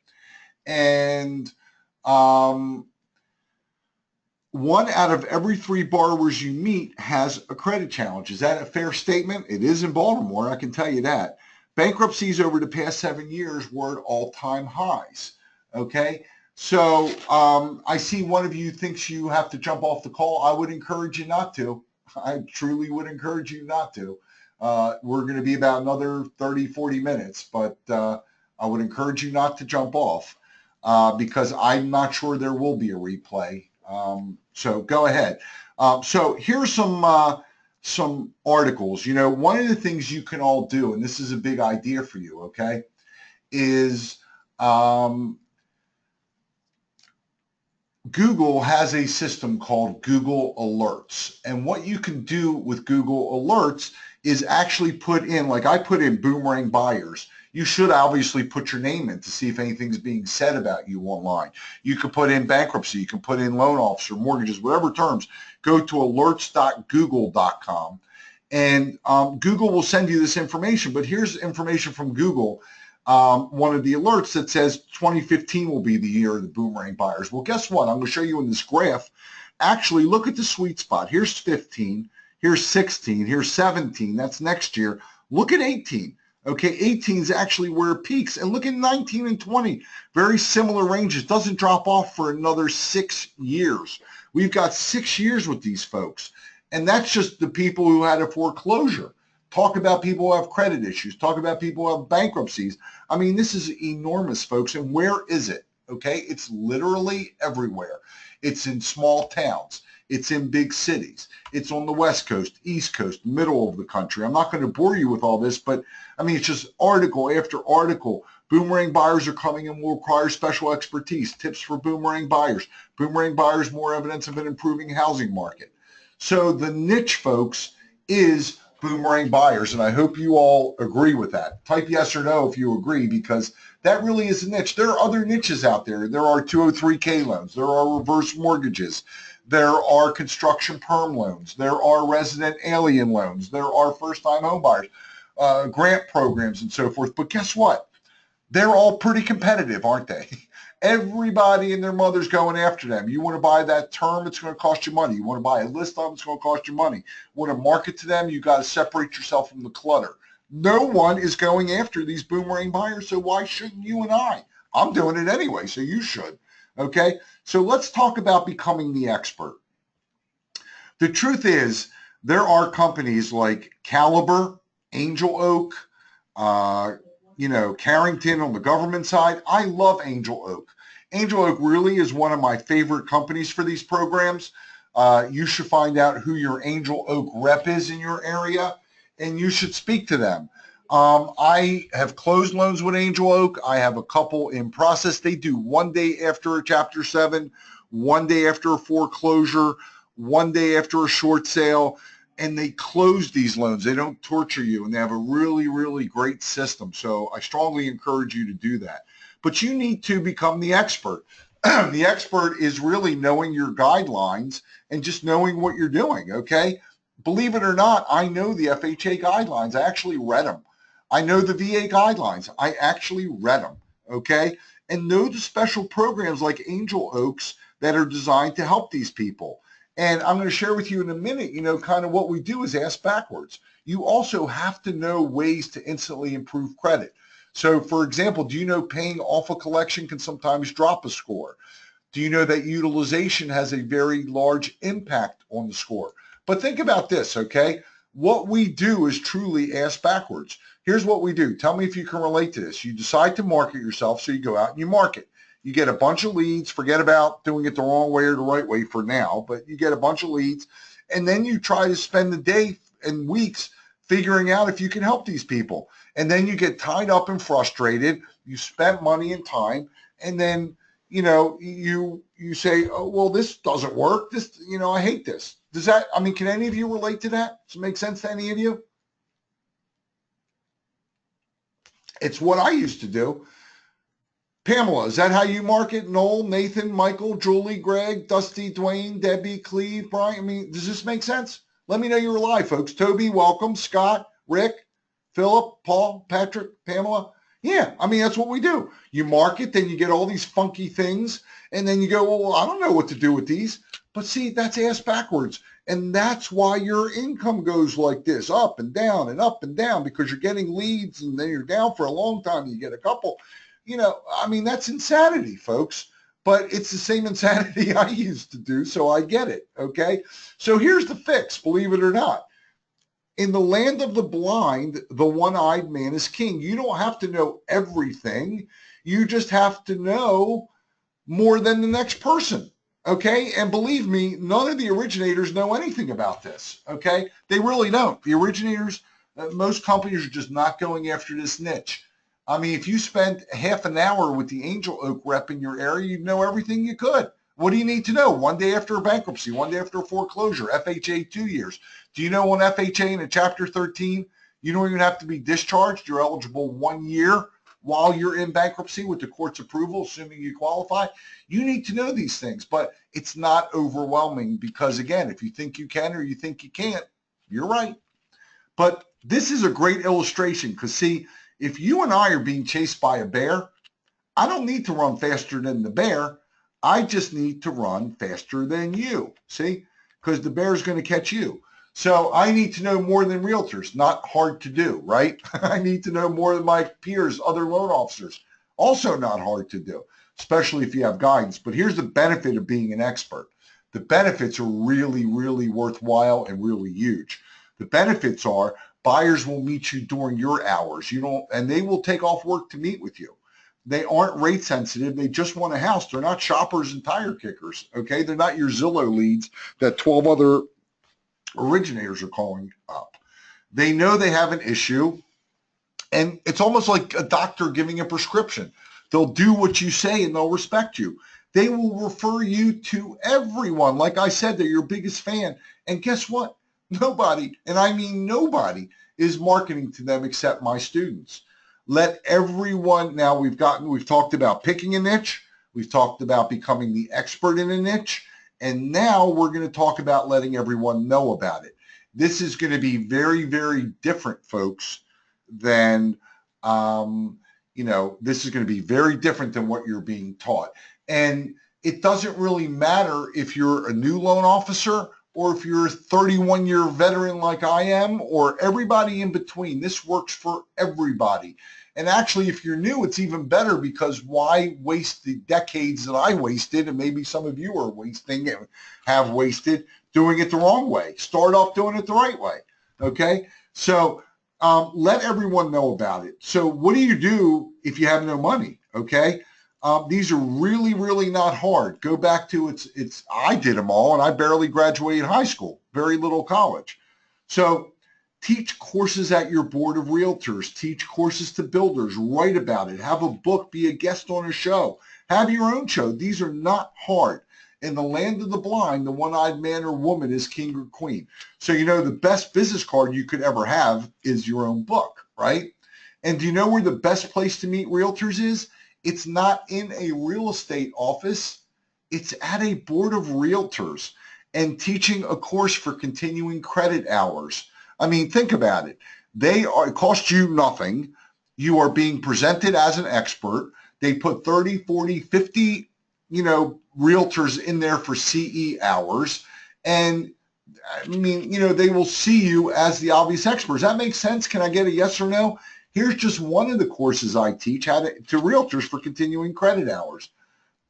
And one out of every 3 borrowers you meet has a credit challenge. Is that a fair statement? It is in Baltimore, I can tell you that. Bankruptcies over the past 7 years were at all-time highs, okay? So I see one of you thinks you have to jump off the call. I would encourage you not to. I truly would encourage you not to. We're going to be about another 30, 40 minutes, but I would encourage you not to jump off because I'm not sure there will be a replay. So go ahead. So here's some articles. One of the things you can all do, and this is a big idea for you, okay, is Google has a system called Google Alerts. And what you can do with Google Alerts is actually put in, like I put in boomerang buyers. You should obviously put your name in to see if anything's being said about you online. You can put in bankruptcy. You can put in loan officer, mortgages, whatever terms. Go to alerts.google.com. And Google will send you this information. But here's information from Google. One of the alerts that says 2015 will be the year of the boomerang buyers. Well, guess what? I'm going to show you in this graph. Actually, look at the sweet spot. Here's 15. Here's 16. Here's 17. That's next year. Look at 18. Okay, 18 is actually where it peaks. And look at 19 and 20. Very similar ranges. Doesn't drop off for another 6 years. We've got 6 years with these folks. And that's just the people who had a foreclosure. Talk about people who have credit issues. Talk about people who have bankruptcies. I mean, this is enormous, folks. And where is it? Okay, it's literally everywhere. It's in small towns. It's in big cities. It's on the West Coast, East Coast, middle of the country. I'm not going to bore you with all this, but I mean, it's just article after article. Boomerang buyers are coming and will require special expertise. Tips for boomerang buyers. Boomerang buyers, more evidence of an improving housing market. So the niche, folks, is boomerang buyers, and I hope you all agree with that. Type yes or no if you agree, because that really is a niche. There are other niches out there. There are 203K loans. There are reverse mortgages. There are construction perm loans. There are resident alien loans. There are first-time home buyers, grant programs, and so forth. But guess what? They're all pretty competitive, aren't they? Everybody and their mother's going after them. You want to buy that term, it's going to cost you money. You want to buy a list of them, it's going to cost you money. You want to market to them, you got to separate yourself from the clutter. No one is going after these boomerang buyers, so why shouldn't you and I? I'm doing it anyway, so you should. Okay, so let's talk about becoming the expert. The truth is, there are companies like Caliber, Angel Oak, Carrington on the government side. I love Angel Oak. Angel Oak really is one of my favorite companies for these programs. You should find out who your Angel Oak rep is in your area, and you should speak to them. I have closed loans with Angel Oak. I have a couple in process. They do one day after a Chapter 7, one day after a foreclosure, one day after a short sale, and they close these loans. They don't torture you, and they have a really, really great system. So I strongly encourage you to do that. But you need to become the expert. The expert is really knowing your guidelines and just knowing what you're doing, okay? Believe it or not, I know the FHA guidelines. I actually read them. I know the VA guidelines. I actually read them, okay? And know the special programs like Angel Oaks that are designed to help these people. And I'm going to share with you in a minute, kind of what we do is ask backwards. You also have to know ways to instantly improve credit. So, for example, do you know paying off a collection can sometimes drop a score? Do you know that utilization has a very large impact on the score? But think about this, okay? What we do is truly ask backwards. Here's what we do. Tell me if you can relate to this. You decide to market yourself, so you go out and you market. You get a bunch of leads. Forget about doing it the wrong way or the right way for now, but you get a bunch of leads, and then you try to spend the day and weeks figuring out if you can help these people. And then you get tied up and frustrated. You spent money and time, and then you say, oh, well, this doesn't work. This, I hate this. Can any of you relate to that? Does it make sense to any of you? It's what I used to do. Pamela, is that how you market? Noel, Nathan, Michael, Julie, Greg, Dusty, Dwayne, Debbie, Cleve, Brian? Does this make sense? Let me know you're alive, folks. Toby, welcome. Scott, Rick, Philip, Paul, Patrick, Pamela. Yeah, that's what we do. You market, then you get all these funky things, and then you go, well, I don't know what to do with these. But see, that's ass backwards. And that's why your income goes like this, up and down and up and down, because you're getting leads, and then you're down for a long time, and you get a couple. That's insanity, folks. But it's the same insanity I used to do, so I get it, okay? So here's the fix, believe it or not. In the land of the blind, the one-eyed man is king. You don't have to know everything. You just have to know more than the next person, okay? And believe me, none of the originators know anything about this, okay? They really don't. The originators, most companies are just not going after this niche. If you spent half an hour with the Angel Oak rep in your area, you'd know everything you could. What do you need to know? One day after a bankruptcy, one day after a foreclosure, FHA 2 years. Do you know on FHA in a Chapter 13, you don't even have to be discharged. You're eligible 1 year while you're in bankruptcy with the court's approval, assuming you qualify. You need to know these things, but it's not overwhelming because, again, if you think you can or you think you can't, you're right. But this is a great illustration because, see, if you and I are being chased by a bear, I don't need to run faster than the bear. I just need to run faster than you, see, because the bear's going to catch you. So I need to know more than realtors. Not hard to do, right? I need to know more than my peers, other loan officers. Also not hard to do, especially if you have guidance. But here's the benefit of being an expert. The benefits are really, really worthwhile and really huge. The benefits are buyers will meet you during your hours. And they will take off work to meet with you. They aren't rate sensitive. They just want a house. They're not shoppers and tire kickers, okay? They're not your Zillow leads that 12 other originators are calling up. They know they have an issue, and it's almost like a doctor giving a prescription. They'll do what you say and they'll respect you. They will refer you to everyone. Like I said, they're your biggest fan. And guess what? Nobody, and I mean nobody, is marketing to them except my students. Let everyone, now we've talked about picking a niche. We've talked about becoming the expert in a niche. And now we're going to talk about letting everyone know about it. This is going to be very, very different, folks, than, this is going to be very different than what you're being taught. And it doesn't really matter if you're a new loan officer or if you're a 31-year veteran like I am, or everybody in between. This works for everybody. And actually, if you're new, it's even better, because why waste the decades that I wasted, and maybe some of you are wasting and have wasted, doing it the wrong way. Start off doing it the right way, okay? So let everyone know about it. So what do you do if you have no money, okay? These are really, really not hard. Go back to I did them all, and I barely graduated high school, very little college. So teach courses at your board of realtors, teach courses to builders, write about it, have a book, be a guest on a show, have your own show. These are not hard. In the land of the blind, the one-eyed man or woman is king or queen. So, the best business card you could ever have is your own book, right? And do you know where the best place to meet realtors is? It's not in a real estate office. It's at a board of realtors and teaching a course for continuing credit hours. I mean, think about it. It cost you nothing. You are being presented as an expert. They put 30, 40, 50, realtors in there for CE hours. And I mean, they will see you as the obvious expert. Does that make sense? Can I get a yes or no? Here's just one of the courses I teach to realtors for continuing credit hours.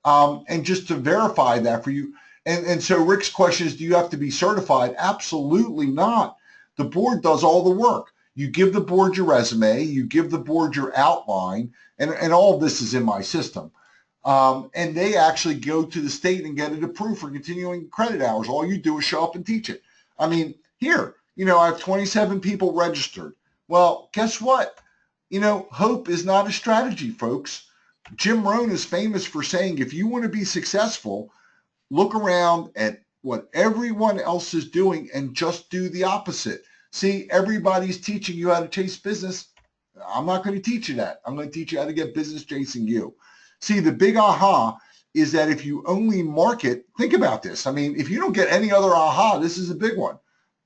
And just to verify that for you. And so Rick's question is, do you have to be certified? Absolutely not. The board does all the work. You give the board your resume, you give the board your outline, and all of this is in my system. And they actually go to the state and get it approved for continuing credit hours. All you do is show up and teach it. I mean, here, I have 27 people registered. Well, guess what? Hope is not a strategy, folks. Jim Rohn is famous for saying, if you want to be successful, look around at what everyone else is doing and just do the opposite. See, everybody's teaching you how to chase business. I'm not going to teach you that. I'm going to teach you how to get business chasing you. See, the big aha is that if you only market, think about this. I mean, if you don't get any other aha, this is a big one.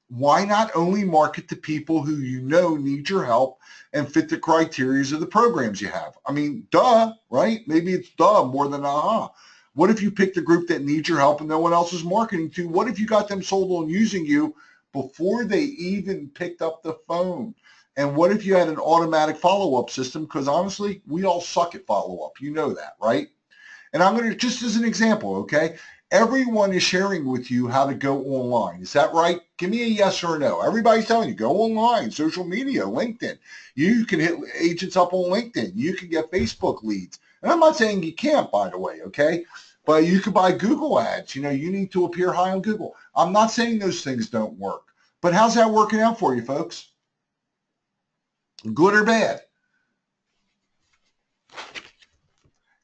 Why not only market to people who need your help and fit the criteria of the programs you have? I mean, duh, right? Maybe it's duh more than aha. What if you picked a group that needs your help and no one else is marketing to? What if you got them sold on using you before they even picked up the phone? And what if you had an automatic follow-up system? Because honestly, we all suck at follow-up. You know that, right? And I'm going to, just as an example, okay? Everyone is sharing with you how to go online. Is that right? Give me a yes or a no. Everybody's telling you, go online, social media, LinkedIn. You can hit agents up on LinkedIn. You can get Facebook leads. And I'm not saying you can't, by the way, okay? But you can buy Google ads. You need to appear high on Google. I'm not saying those things don't work. But how's that working out for you, folks? Good or bad?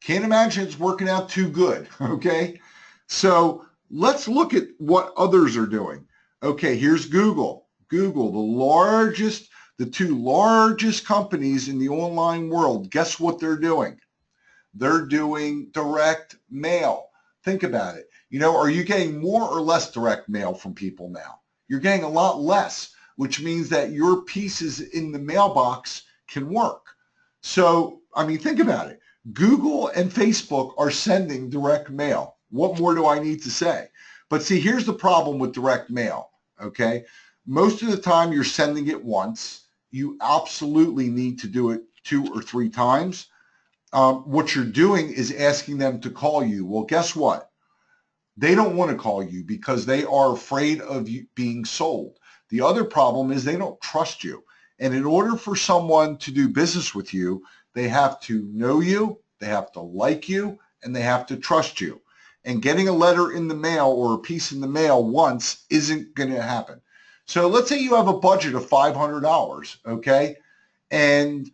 Can't imagine it's working out too good, okay? So let's look at what others are doing. Okay, here's Google. Google, the two largest companies in the online world. Guess what they're doing? They're doing direct mail. Think about it. Are you getting more or less direct mail from people now? You're getting a lot less, which means that your pieces in the mailbox can work. So, think about it. Google and Facebook are sending direct mail. What more do I need to say? But see, here's the problem with direct mail, okay? Most of the time you're sending it once. You absolutely need to do it 2 or 3 times. What you're doing is asking them to call you. Well, guess what? They don't want to call you because they are afraid of you being sold. The other problem is they don't trust you. And in order for someone to do business with you, they have to know you, they have to like you, and they have to trust you. And getting a letter in the mail or a piece in the mail once isn't going to happen. So let's say you have a budget of $500, okay? And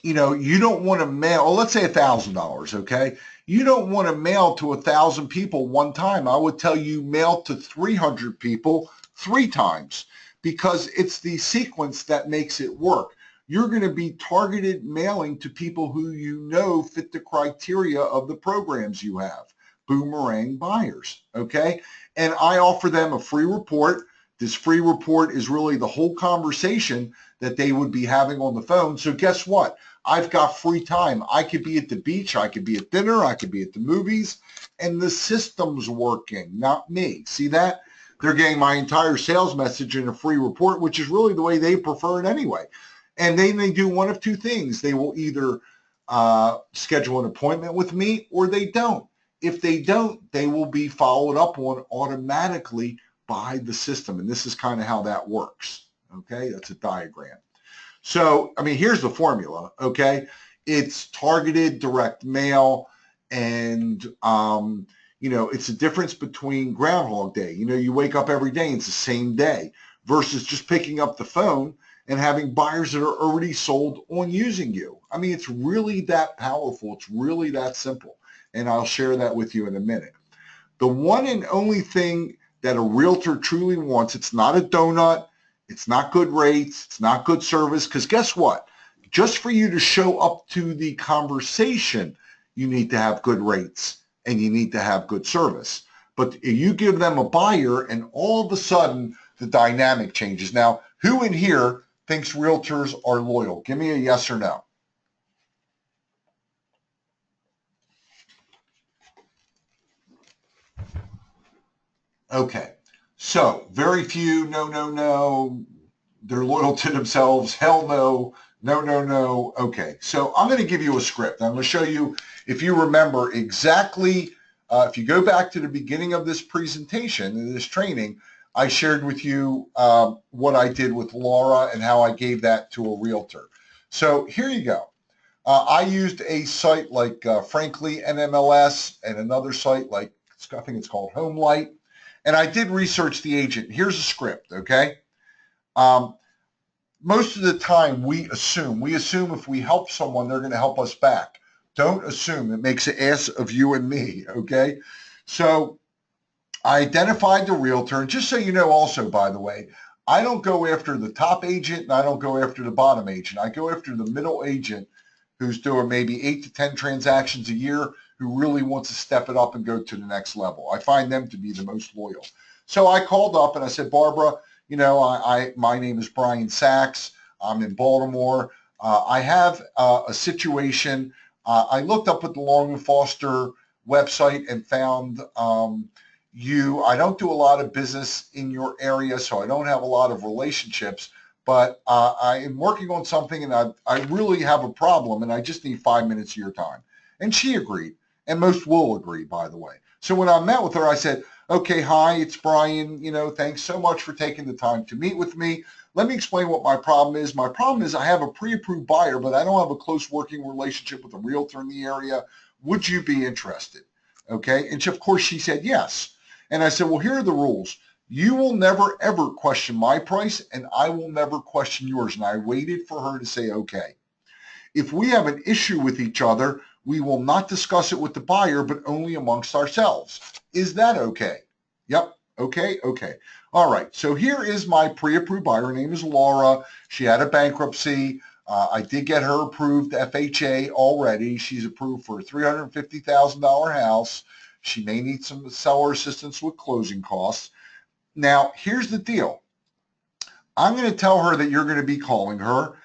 you don't want to mail, or let's say $1,000, okay? You don't want to mail to 1,000 people one time. I would tell you mail to 300 people 3 times because it's the sequence that makes it work. You're going to be targeted mailing to people who fit the criteria of the programs you have, boomerang buyers, okay? And I offer them a free report. This free report is really the whole conversation that they would be having on the phone. So guess what? I've got free time. I could be at the beach. I could be at dinner. I could be at the movies. And the system's working, not me. See that? They're getting my entire sales message in a free report, which is really the way they prefer it anyway. And then they do one of 2 things. They will either schedule an appointment with me or they don't. If they don't, they will be followed up on automatically by the system. And this is kind of how that works. Okay, that's a diagram. So, here's the formula, okay? It's targeted direct mail and, it's a difference between Groundhog Day. You wake up every day and it's the same day versus just picking up the phone and having buyers that are already sold on using you. It's really that powerful. It's really that simple. And I'll share that with you in a minute. The one and only thing that a realtor truly wants, it's not a donut, it's not good rates, it's not good service, because guess what? Just for you to show up to the conversation, you need to have good rates and you need to have good service. But you give them a buyer and all of a sudden the dynamic changes. Now, who in here thinks realtors are loyal? Give me a yes or no. Okay, so very few, no, no, no. They're loyal to themselves. Hell no, no, no, no. Okay, so I'm going to give you a script. I'm going to show you, if you remember exactly, if you go back to the beginning of this presentation and this training, I shared with you what I did with Laura and how I gave that to a realtor. So here you go. I used a site like Frankly NMLS and another site like, I think it's called HomeLight. And I did research the agent. Here's a script, okay? Most of the time we assume if we help someone, they're going to help us back. Don't assume. It makes an ass of you and me, okay? So I identified the realtor. And just so you know also, by the way, I don't go after the top agent and I don't go after the bottom agent. I go after the middle agent who's doing maybe 8 to 10 transactions a year, who really wants to step it up and go to the next level. I find them to be the most loyal. So I called up and I said, Barbara, my name is Brian Sachs. I'm in Baltimore. I have a situation. I looked up at the Long and Foster website and found you. I don't do a lot of business in your area, so I don't have a lot of relationships, but I am working on something and I really have a problem and I just need 5 minutes of your time. And she agreed. And most will agree, by the way. So when I met with her, I said, okay, hi, it's Brian. Thanks so much for taking the time to meet with me. Let me explain what my problem is. My problem is I have a pre-approved buyer, but I don't have a close working relationship with a realtor in the area. Would you be interested? Okay. And of course, she said yes. And I said, well, here are the rules. You will never, ever question my price, and I will never question yours. And I waited for her to say, okay. If we have an issue with each other, We will not discuss it with the buyer, but only amongst ourselves. Is that okay? Yep. Okay. Okay. All right. So here is my pre-approved buyer. Her name is Laura. She had a bankruptcy. I did get her approved FHA already. She's approved for a $350,000 house. She may need some seller assistance with closing costs. Now, here's the deal. I'm going to tell her that you're going to be calling her,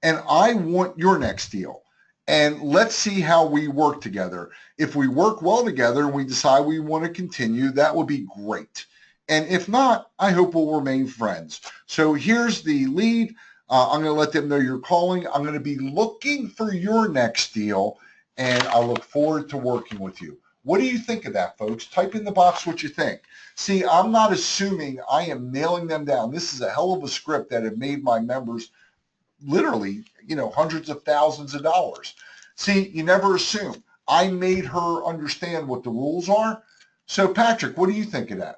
and I want your next deal. And let's see how we work together. If we work well together and we decide we want to continue, that would be great. And if not, I hope we'll remain friends. So here's the lead. I'm going to let them know you're calling. I'm going to be looking for your next deal, and I look forward to working with you. What do you think of that, folks? Type in the box what you think. See, I'm not assuming I am nailing them down. This is a hell of a script that have made my members literally, hundreds of thousands of dollars. See, you never assume. I made her understand what the rules are. So, Patrick, what do you think of that?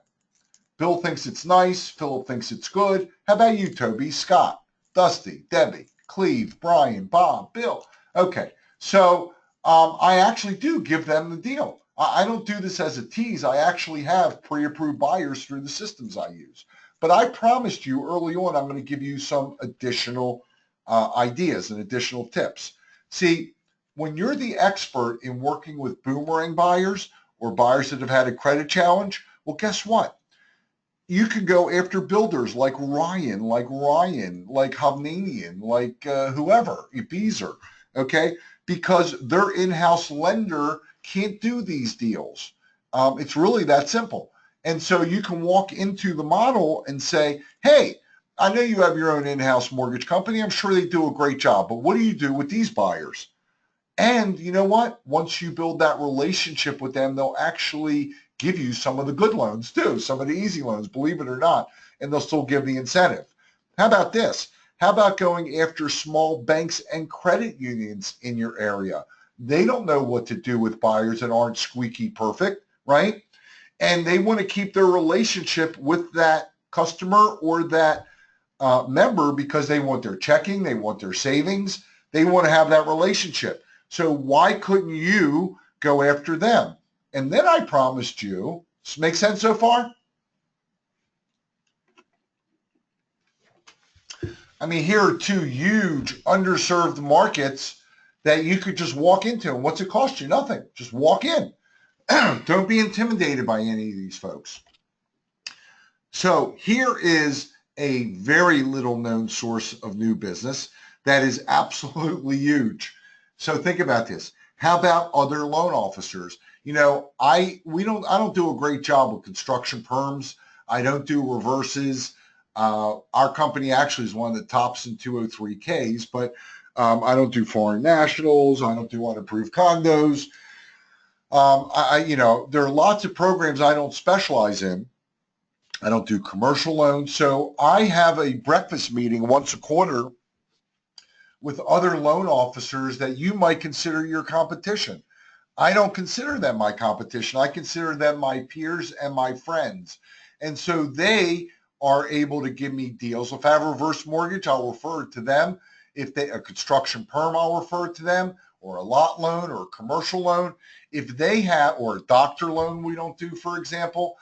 Bill thinks it's nice. Philip thinks it's good. How about you, Toby, Scott, Dusty, Debbie, Cleve, Brian, Bob, Bill? Okay, so I actually do give them the deal. I don't do this as a tease. I actually have pre-approved buyers through the systems I use. But I promised you early on I'm going to give you some additional ideas and additional tips. See, when you're the expert in working with boomerang buyers or buyers that have had a credit challenge, well, guess what? You can go after builders like Ryan, like Hovnanian, like whoever, Beezer, okay? Because their in-house lender can't do these deals. It's really that simple. And so you can walk into the model and say, hey, I know you have your own in-house mortgage company. I'm sure they do a great job, but what do you do with these buyers? And you know what? Once you build that relationship with them, they'll actually give you some of the good loans too, some of the easy loans, believe it or not, and they'll still give the incentive. How about this? How about going after small banks and credit unions in your area? They don't know what to do with buyers that aren't squeaky perfect, right? And they want to keep their relationship with that customer or that member because they want their checking, they want their savings, they want to have that relationship. So why couldn't you go after them? And then I promised you, does this make sense so far? I mean, here are two huge underserved markets that you could just walk into. And what's it cost you? Nothing. Just walk in. Don't be intimidated by any of these folks. So here is a very little known source of new business that is absolutely huge. So think about this. How about other loan officers? I don't do a great job with construction perms. I don't do reverses. Our company actually is one of the tops in 203Ks, but I don't do foreign nationals. I don't do unapproved condos. There are lots of programs I don't specialize in. I don't do commercial loans. So I have a breakfast meeting once a quarter with other loan officers that you might consider your competition. I don't consider them my competition. I consider them my peers and my friends. And so they are able to give me deals. If I have a reverse mortgage, I'll refer it to them. If they a construction perm, I'll refer it to them, or a lot loan or a commercial loan. If they have, or a doctor loan we don't do, for example.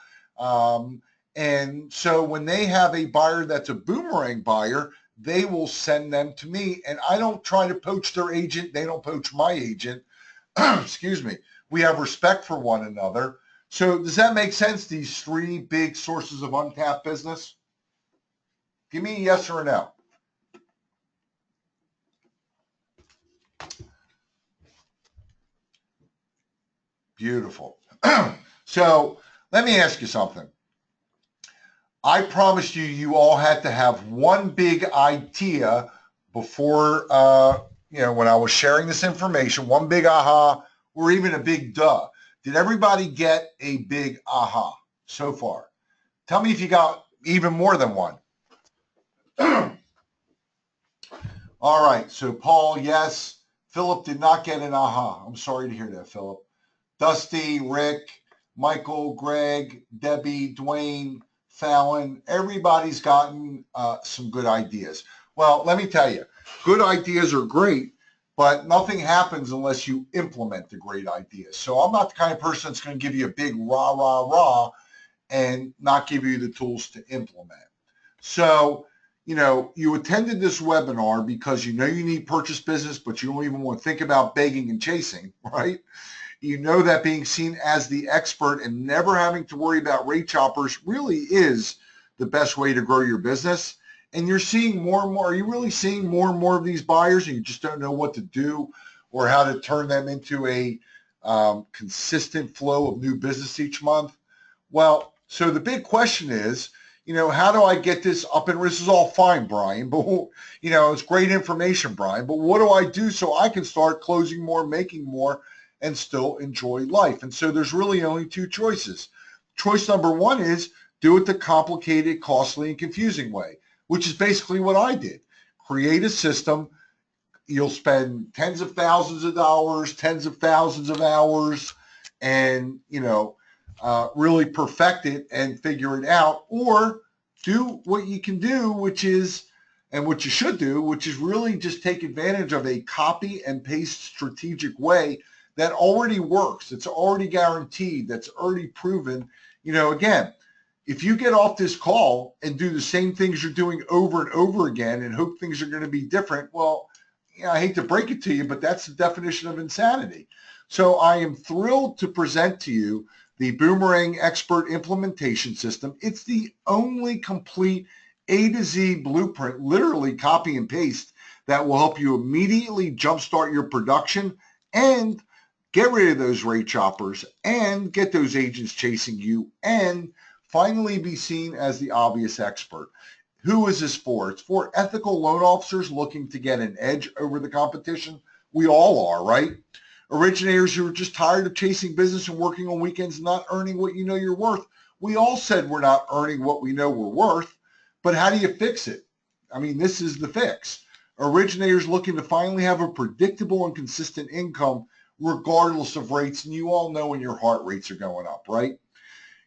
And so when they have a buyer that's a boomerang buyer, they will send them to me. And I don't try to poach their agent. They don't poach my agent. Excuse me. We have respect for one another. So does that make sense, these three big sources of untapped business? Give me a yes or a no. Beautiful. So let me ask you something. I promised you all had to have one big idea before, when I was sharing this information, one big aha or even a big duh. Did everybody get a big aha so far? Tell me if you got even more than one. All right. So Paul, yes. Philip did not get an aha. I'm sorry to hear that, Philip. Dusty, Rick, Michael, Greg, Debbie, Dwayne, Fallon, everybody's gotten some good ideas. Well, let me tell you, good ideas are great, but nothing happens unless you implement the great ideas. So I'm not the kind of person that's going to give you a big rah, rah, rah and not give you the tools to implement. So, you attended this webinar because you know you need purchase business, but you don't even want to think about begging and chasing, right? You know that being seen as the expert and never having to worry about rate choppers really is the best way to grow your business. And you're seeing more and more. Are you really seeing more and more of these buyers and you just don't know what to do or how to turn them into a consistent flow of new business each month? Well, so the big question is, how do I get this up and this is all fine, Brian, but it's great information, Brian, but what do I do so I can start closing more, making more, and still enjoy life? And so there's really only two choices. Choice number one is do it the complicated, costly, and confusing way, which is basically what I did. Create a system. You'll spend tens of thousands of dollars, tens of thousands of hours, and, really perfect it and figure it out, or do what you can do, which is, and what you should do, which is really just take advantage of a copy and paste strategic way that already works. It's already guaranteed. That's already proven. Again, if you get off this call and do the same things you're doing over and over again and hope things are going to be different, well, I hate to break it to you, but that's the definition of insanity. So I am thrilled to present to you the Boomerang Expert Implementation System. It's the only complete A to Z blueprint, literally copy and paste, that will help you immediately jumpstart your production and get rid of those rate choppers and get those agents chasing you and finally be seen as the obvious expert. Who is this for? It's for ethical loan officers looking to get an edge over the competition. We all are, right? Originators who are just tired of chasing business and working on weekends and not earning what you know you're worth. We all said we're not earning what we know we're worth, but how do you fix it? I mean, this is the fix. Originators looking to finally have a predictable and consistent income regardless of rates, and you all know when your heart rates are going up, right?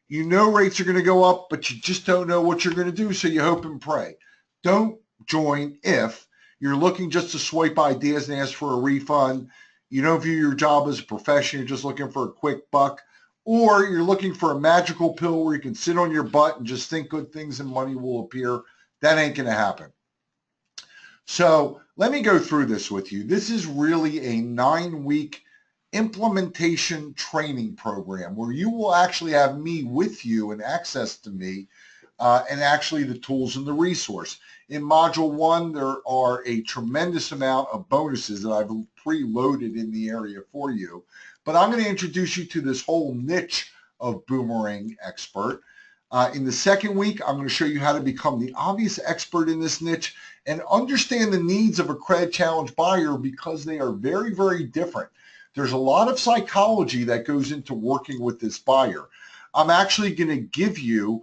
You know rates are going to go up, but you just don't know what you're going to do, so you hope and pray. Don't join if you're looking just to swipe ideas and ask for a refund. You don't view your job as a profession. You're just looking for a quick buck. Or you're looking for a magical pill where you can sit on your butt and just think good things and money will appear. That ain't going to happen. So let me go through this with you. This is really a 9-week implementation training program where you will actually have me with you and access to me and actually the tools and the resource. In Module 1, there are a tremendous amount of bonuses that I've preloaded in the area for you. But I'm going to introduce you to this whole niche of Boomerang Expert. In the second week, I'm going to show you how to become the obvious expert in this niche and understand the needs of a credit challenge buyer because they are very, very different. There's a lot of psychology that goes into working with this buyer. I'm actually going to give you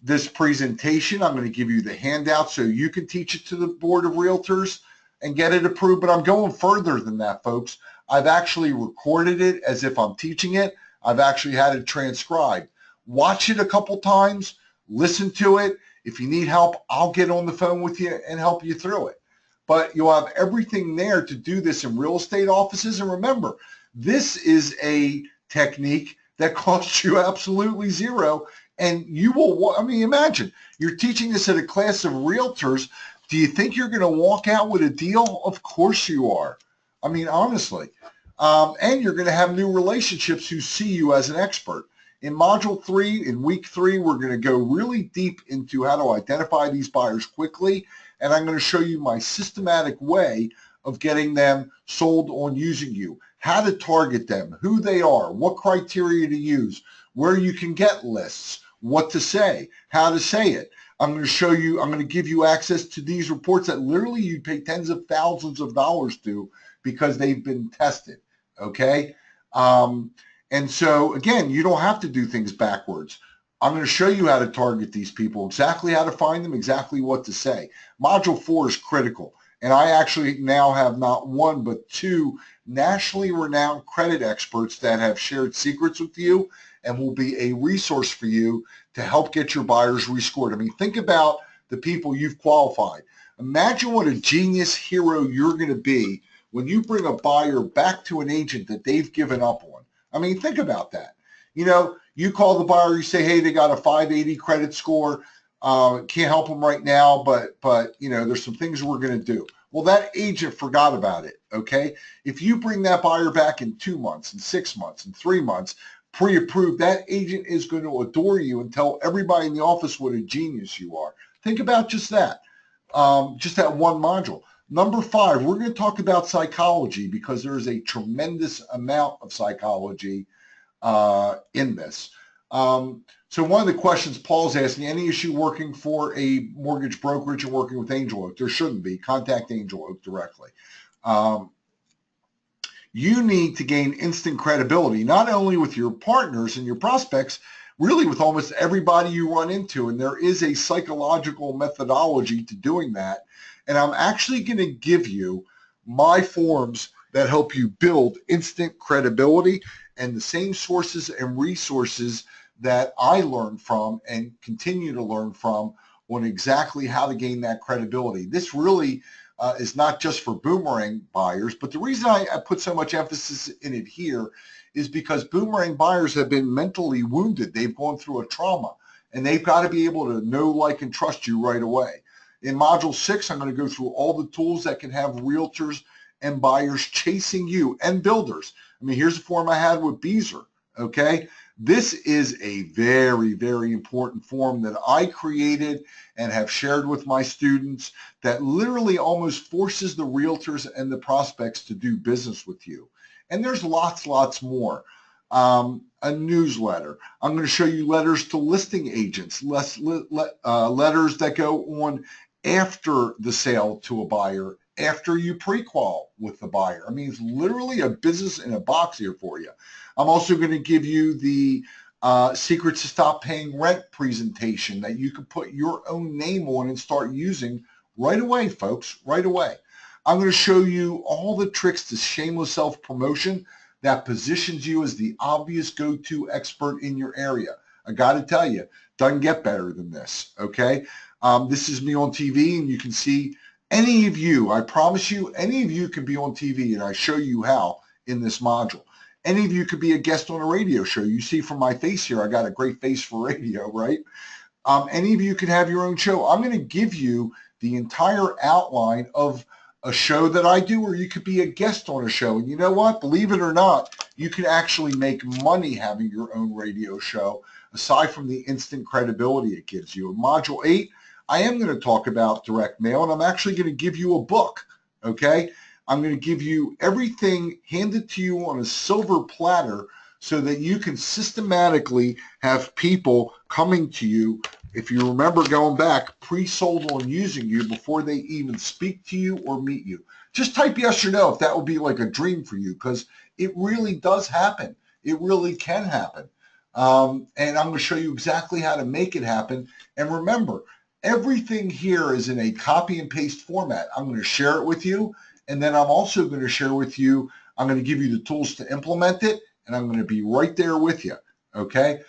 this presentation. I'm going to give you the handout so you can teach it to the Board of Realtors and get it approved. But I'm going further than that, folks. I've actually recorded it as if I'm teaching it. I've actually had it transcribed. Watch it a couple times. Listen to it. If you need help, I'll get on the phone with you and help you through it. But you'll have everything there to do this in real estate offices. And remember, this is a technique that costs you absolutely zero. And you will, I mean, imagine you're teaching this at a class of realtors. Do you think you're going to walk out with a deal? Of course you are. I mean, honestly. And you're going to have new relationships who see you as an expert. In Module 3, in Week 3, we're going to go really deep into how to identify these buyers quickly. And I'm going to show you my systematic way of getting them sold on using you, how to target them, who they are, what criteria to use, where you can get lists, what to say, how to say it. I'm going to show you, I'm going to give you access to these reports that literally you'd pay tens of thousands of dollars to because they've been tested, okay? And so, again, you don't have to do things backwards. I'm going to show you how to target these people, exactly how to find them, exactly what to say. Module 4 is critical. And I actually now have not one, but 2 nationally renowned credit experts that have shared secrets with you and will be a resource for you to help get your buyers rescored. I mean, think about the people you've qualified. Imagine what a genius hero you're going to be when you bring a buyer back to an agent that they've given up on. I mean, think about that. You know, you call the buyer, you say, hey, they got a 580 credit score. Can't help them right now, but you know, there's some things we're going to do. Well, that agent forgot about it, okay? If you bring that buyer back in 2 months, and 6 months, and 3 months, pre-approved, that agent is going to adore you and tell everybody in the office what a genius you are. Think about just that one module. Number 5, we're going to talk about psychology because there is a tremendous amount of psychology in this. So one of the questions Paul's asking, any issue working for a mortgage brokerage and working with Angel Oak? There shouldn't be. Contact Angel Oak directly. You need to gain instant credibility, not only with your partners and your prospects, really with almost everybody you run into. And there is a psychological methodology to doing that. And I'm actually going to give you my forms that help you build instant credibility and the same sources and resources that I learned from and continue to learn from on exactly how to gain that credibility. This really is not just for boomerang buyers, but the reason I put so much emphasis in it here is because boomerang buyers have been mentally wounded. They've gone through a trauma, and they've got to be able to know, like, and trust you right away. In Module 6, I'm going to go through all the tools that can have realtors and buyers chasing you and builders. I mean, here's a form I had with Beezer, okay? This is a very, very important form that I created and have shared with my students that literally almost forces the realtors and the prospects to do business with you. And there's lots more. A newsletter. I'm going to show you letters to listing agents, letters that go on after the sale to a buyer, after you pre-qual with the buyer. I mean, it's literally a business in a box here for you. I'm also going to give you the Secrets to Stop Paying Rent presentation that you can put your own name on and start using right away, folks, right away. I'm going to show you all the tricks to shameless self-promotion that positions you as the obvious go-to expert in your area. I got to tell you, doesn't get better than this, okay? This is me on TV, and you can see any of you, I promise you, any of you can be on TV, and I show you how in this module. Any of you could be a guest on a radio show. You see from my face here, I got a great face for radio, right? Any of you could have your own show. I'm going to give you the entire outline of a show that I do, or you could be a guest on a show. And you know what? Believe it or not, you can actually make money having your own radio show, aside from the instant credibility it gives you. In Module 8, I am going to talk about direct mail, and I'm actually going to give you a book, okay? I'm going to give you everything handed to you on a silver platter so that you can systematically have people coming to you, if you remember going back, pre-sold on using you before they even speak to you or meet you. Just type yes or no if that would be like a dream for you, because it really does happen. It really can happen. And I'm going to show you exactly how to make it happen. And remember, everything here is in a copy and paste format. I'm going to share it with you. And then I'm also going to share with you, I'm going to give you the tools to implement it, and I'm going to be right there with you, okay?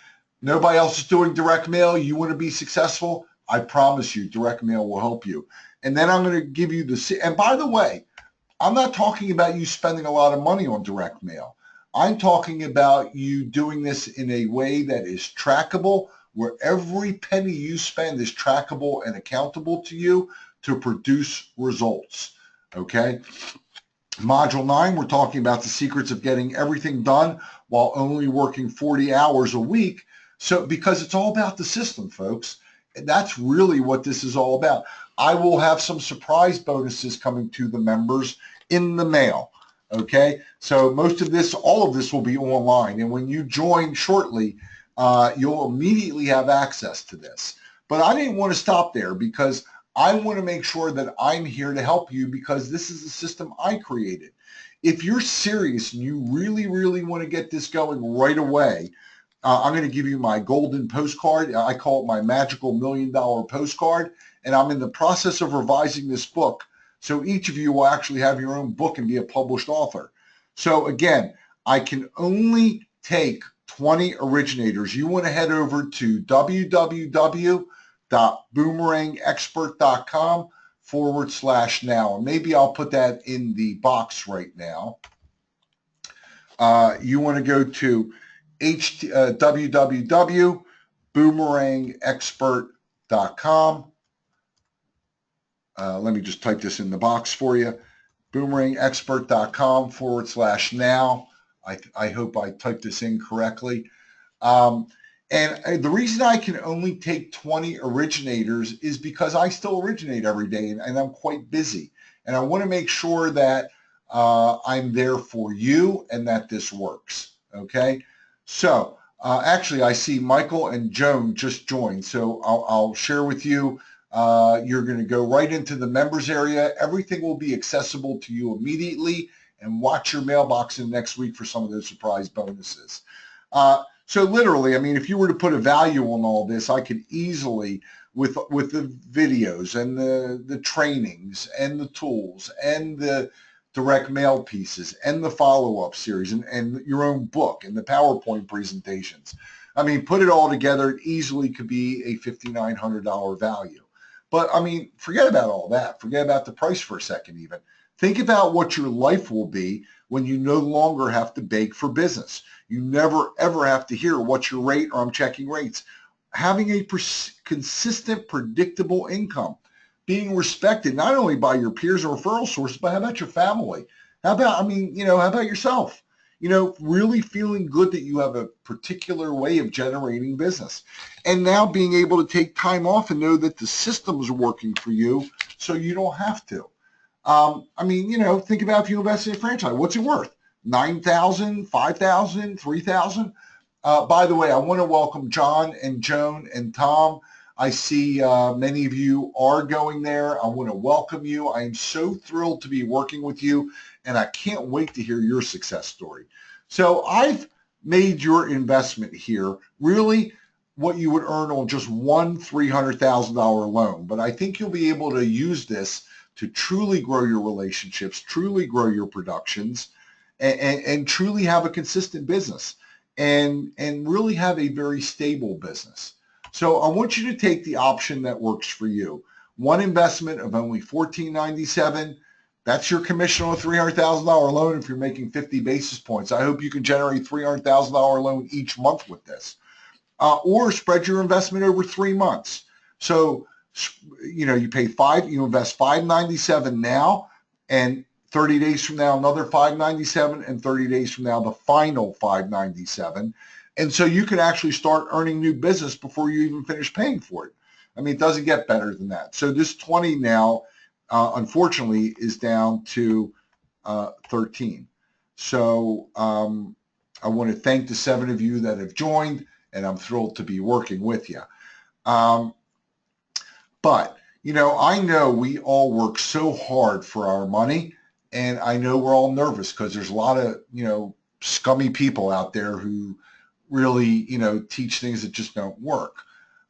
Nobody else is doing direct mail. You want to be successful? I promise you, direct mail will help you. And then I'm going to give you and by the way, I'm not talking about you spending a lot of money on direct mail. I'm talking about you doing this in a way that is trackable, where every penny you spend is trackable and accountable to you to produce results. Okay. Module 9, we're talking about the secrets of getting everything done while only working 40 hours a week. So, because it's all about the system, folks. And that's really what this is all about. I will have some surprise bonuses coming to the members in the mail. Okay. So most of this, all of this will be online. And when you join shortly, you'll immediately have access to this. But I didn't want to stop there, because I want to make sure that I'm here to help you, because this is the system I created. If you're serious and you really, really want to get this going right away, I'm going to give you my golden postcard. I call it my magical $1 million postcard. And I'm in the process of revising this book, so each of you will actually have your own book and be a published author. So again, I can only take 20 originators. You want to head over to www.boomerangexpert.com /now. And maybe I'll put that in the box right now. You want to go to www.boomerangexpert.com. Let me just type this in the box for you. boomerangexpert.com /now. I hope I typed this in correctly. And the reason I can only take 20 originators is because I still originate every day and I'm quite busy. And I want to make sure that I'm there for you and that this works. Okay. So actually, I see Michael and Joan just joined. So I'll share with you. You're going to go right into the members area. Everything will be accessible to you immediately, and watch your mailbox in next week for some of those surprise bonuses. So literally, I mean, if you were to put a value on all this, I could easily, with the videos and the trainings and the tools and the direct mail pieces and the follow-up series and your own book and the PowerPoint presentations. I mean, put it all together, it easily could be a $5,900 value. But I mean, forget about all that. Forget about the price for a second even. Think about what your life will be when you no longer have to beg for business. You never, ever have to hear what's your rate or I'm checking rates. Having a consistent, predictable income. Being respected not only by your peers and referral sources, but how about your family? How about, I mean, you know, how about yourself? You know, really feeling good that you have a particular way of generating business. And now being able to take time off and know that the systems are working for you so you don't have to. I mean, you know, think about if you invest in a franchise. What's it worth? $9,000, $5,000, $3,000? By the way, I want to welcome John and Joan and Tom. I see many of you are going there. I want to welcome you. I am so thrilled to be working with you, and I can't wait to hear your success story. So I've made your investment here really what you would earn on just one $300,000 loan. But I think you'll be able to use this to truly grow your relationships, truly grow your productions, and truly have a consistent business and really have a very stable business. So I want you to take the option that works for you. One investment of only $14.97. That's your commission on a $300,000 loan if you're making 50 basis points. I hope you can generate $300,000 loan each month with this. Or spread your investment over 3 months. So, you know, you invest $5.97 now, and 30 days from now, another $5.97, and 30 days from now, the final $5.97. And so you can actually start earning new business before you even finish paying for it. I mean, it doesn't get better than that. So this 20 now, unfortunately, is down to 13. So I want to thank the 7 of you that have joined, and I'm thrilled to be working with you. But, you know, I know we all work so hard for our money, and I know we're all nervous because there's a lot of, you know, scummy people out there who really, you know, teach things that just don't work,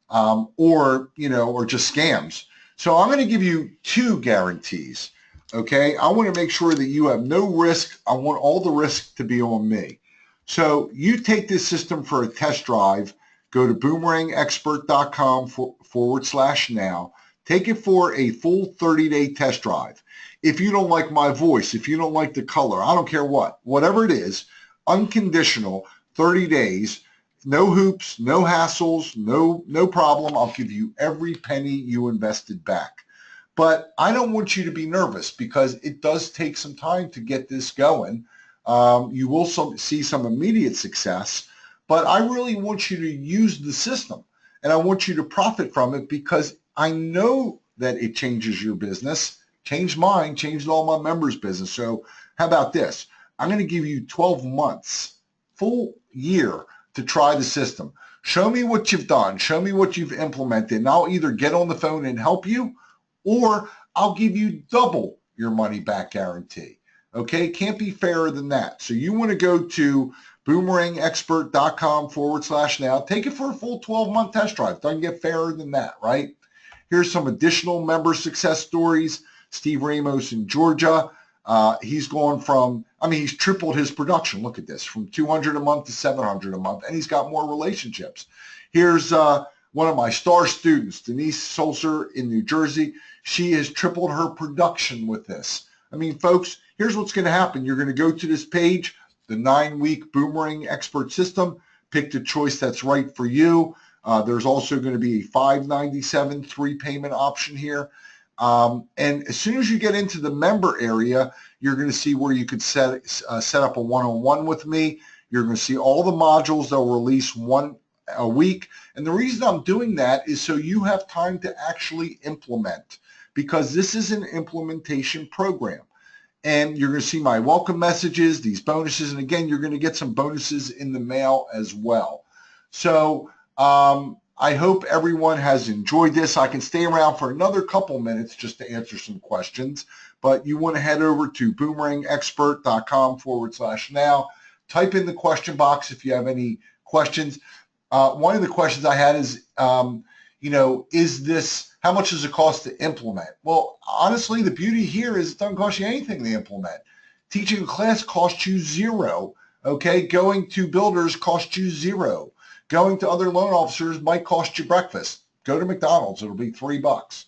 or, you know, or just scams. So I'm going to give you 2 guarantees. Okay. I want to make sure that you have no risk. I want all the risk to be on me. So you take this system for a test drive, go to boomerangexpert.com /now. Take it for a full 30-day test drive. If you don't like my voice, if you don't like the color, I don't care whatever it is, unconditional, 30 days, no hoops, no hassles, no problem. I'll give you every penny you invested back. But I don't want you to be nervous because it does take some time to get this going. You will see some immediate success, but I really want you to use the system and I want you to profit from it because I know that it changes your business, changed mine, changed all my members' business. So how about this? I'm going to give you 12 months, full year to try the system. Show me what you've done. Show me what you've implemented, and I'll either get on the phone and help you or I'll give you double your money back guarantee. Okay, can't be fairer than that. So you want to go to boomerangexpert.com /now. Take it for a full 12-month test drive. Doesn't get fairer than that, right? Here's some additional member success stories. Steve Ramos in Georgia. He's gone from, I mean, he's tripled his production. Look at this, from 200 a month to 700 a month, and he's got more relationships. Here's one of my star students, Denise Sulzer in New Jersey. She has tripled her production with this. I mean, folks, here's what's going to happen. You're going to go to this page, the 9-week Boomerang Expert System, pick the choice that's right for you. There's also going to be a $5.97 3-payment option here. And as soon as you get into the member area, you're going to see where you could set up a one-on-one with me. You're going to see all the modules that will release one a week. And the reason I'm doing that is so you have time to actually implement, because this is an implementation program. And you're going to see my welcome messages, these bonuses. And again, you're going to get some bonuses in the mail as well. So I hope everyone has enjoyed this. I can stay around for another couple minutes just to answer some questions, but you want to head over to boomerangexpert.com/now. Type in the question box if you have any questions. One of the questions I had is, is this, how much does it cost to implement? Well, honestly, the beauty here is it doesn't cost you anything to implement. Teaching a class costs you $0. Okay, going to builders costs you $0. Going to other loan officers might cost you breakfast. Go to McDonald's, it'll be $3.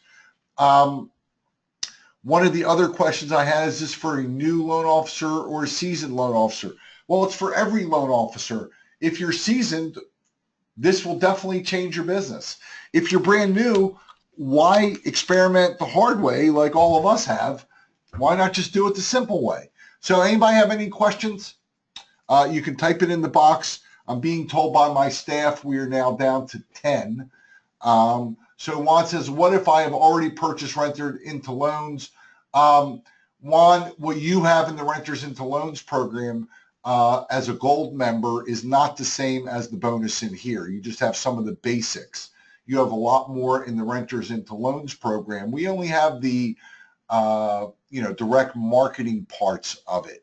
One of the other questions I had is this for a new loan officer or a seasoned loan officer? Well, it's for every loan officer. If you're seasoned, this will definitely change your business. If you're brand new, why experiment the hard way like all of us have? Why not just do it the simple way? So anybody have any questions? You can type it in the box. I'm being told by my staff we are now down to 10. So Juan says, what if I have already purchased Renters into Loans? Juan, what you have in the Renters into Loans program as a gold member is not the same as the bonus in here. You just have some of the basics. You have a lot more in the Renters into Loans program. We only have the direct marketing parts of it.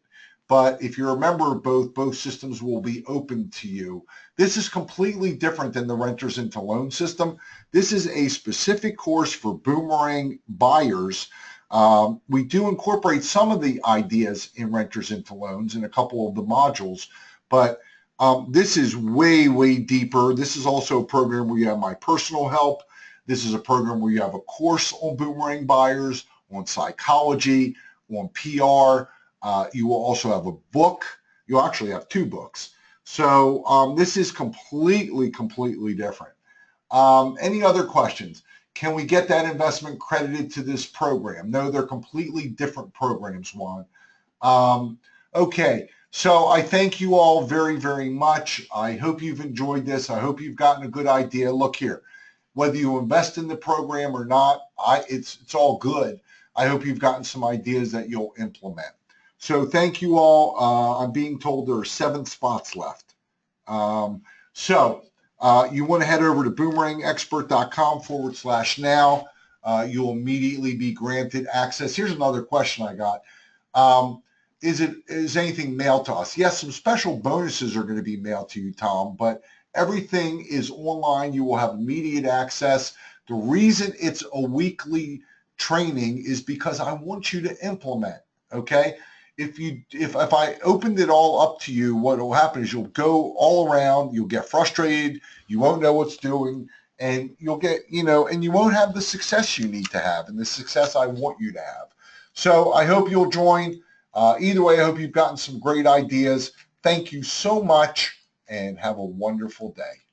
But if you're a member of both systems will be open to you. This is completely different than the Renters into Loan system. This is a specific course for Boomerang buyers. We do incorporate some of the ideas in Renters into Loans in a couple of the modules, but this is way, way deeper. This is also a program where you have my personal help. This is a program where you have a course on Boomerang buyers, on psychology, on PR. You will also have a book. You'll actually have 2 books. So this is completely different. Any other questions? Can we get that investment credited to this program? No, they're completely different programs, Juan. Okay, so I thank you all very, very much. I hope you've enjoyed this. I hope you've gotten a good idea. Look here, whether you invest in the program or not, it's all good. I hope you've gotten some ideas that you'll implement. So thank you all. I'm being told there are 7 spots left. You want to head over to boomerangexpert.com/now. You'll immediately be granted access. Here's another question I got. Is anything mailed to us? Yes, some special bonuses are going to be mailed to you, Tom, but everything is online. You will have immediate access. The reason it's a weekly training is because I want you to implement, okay? If I opened it all up to you, what will happen is you'll go all around, you'll get frustrated, you won't know what's doing, and you'll get, and you won't have the success you need to have and the success I want you to have. So I hope you'll join. Either way, I hope you've gotten some great ideas. Thank you so much and have a wonderful day.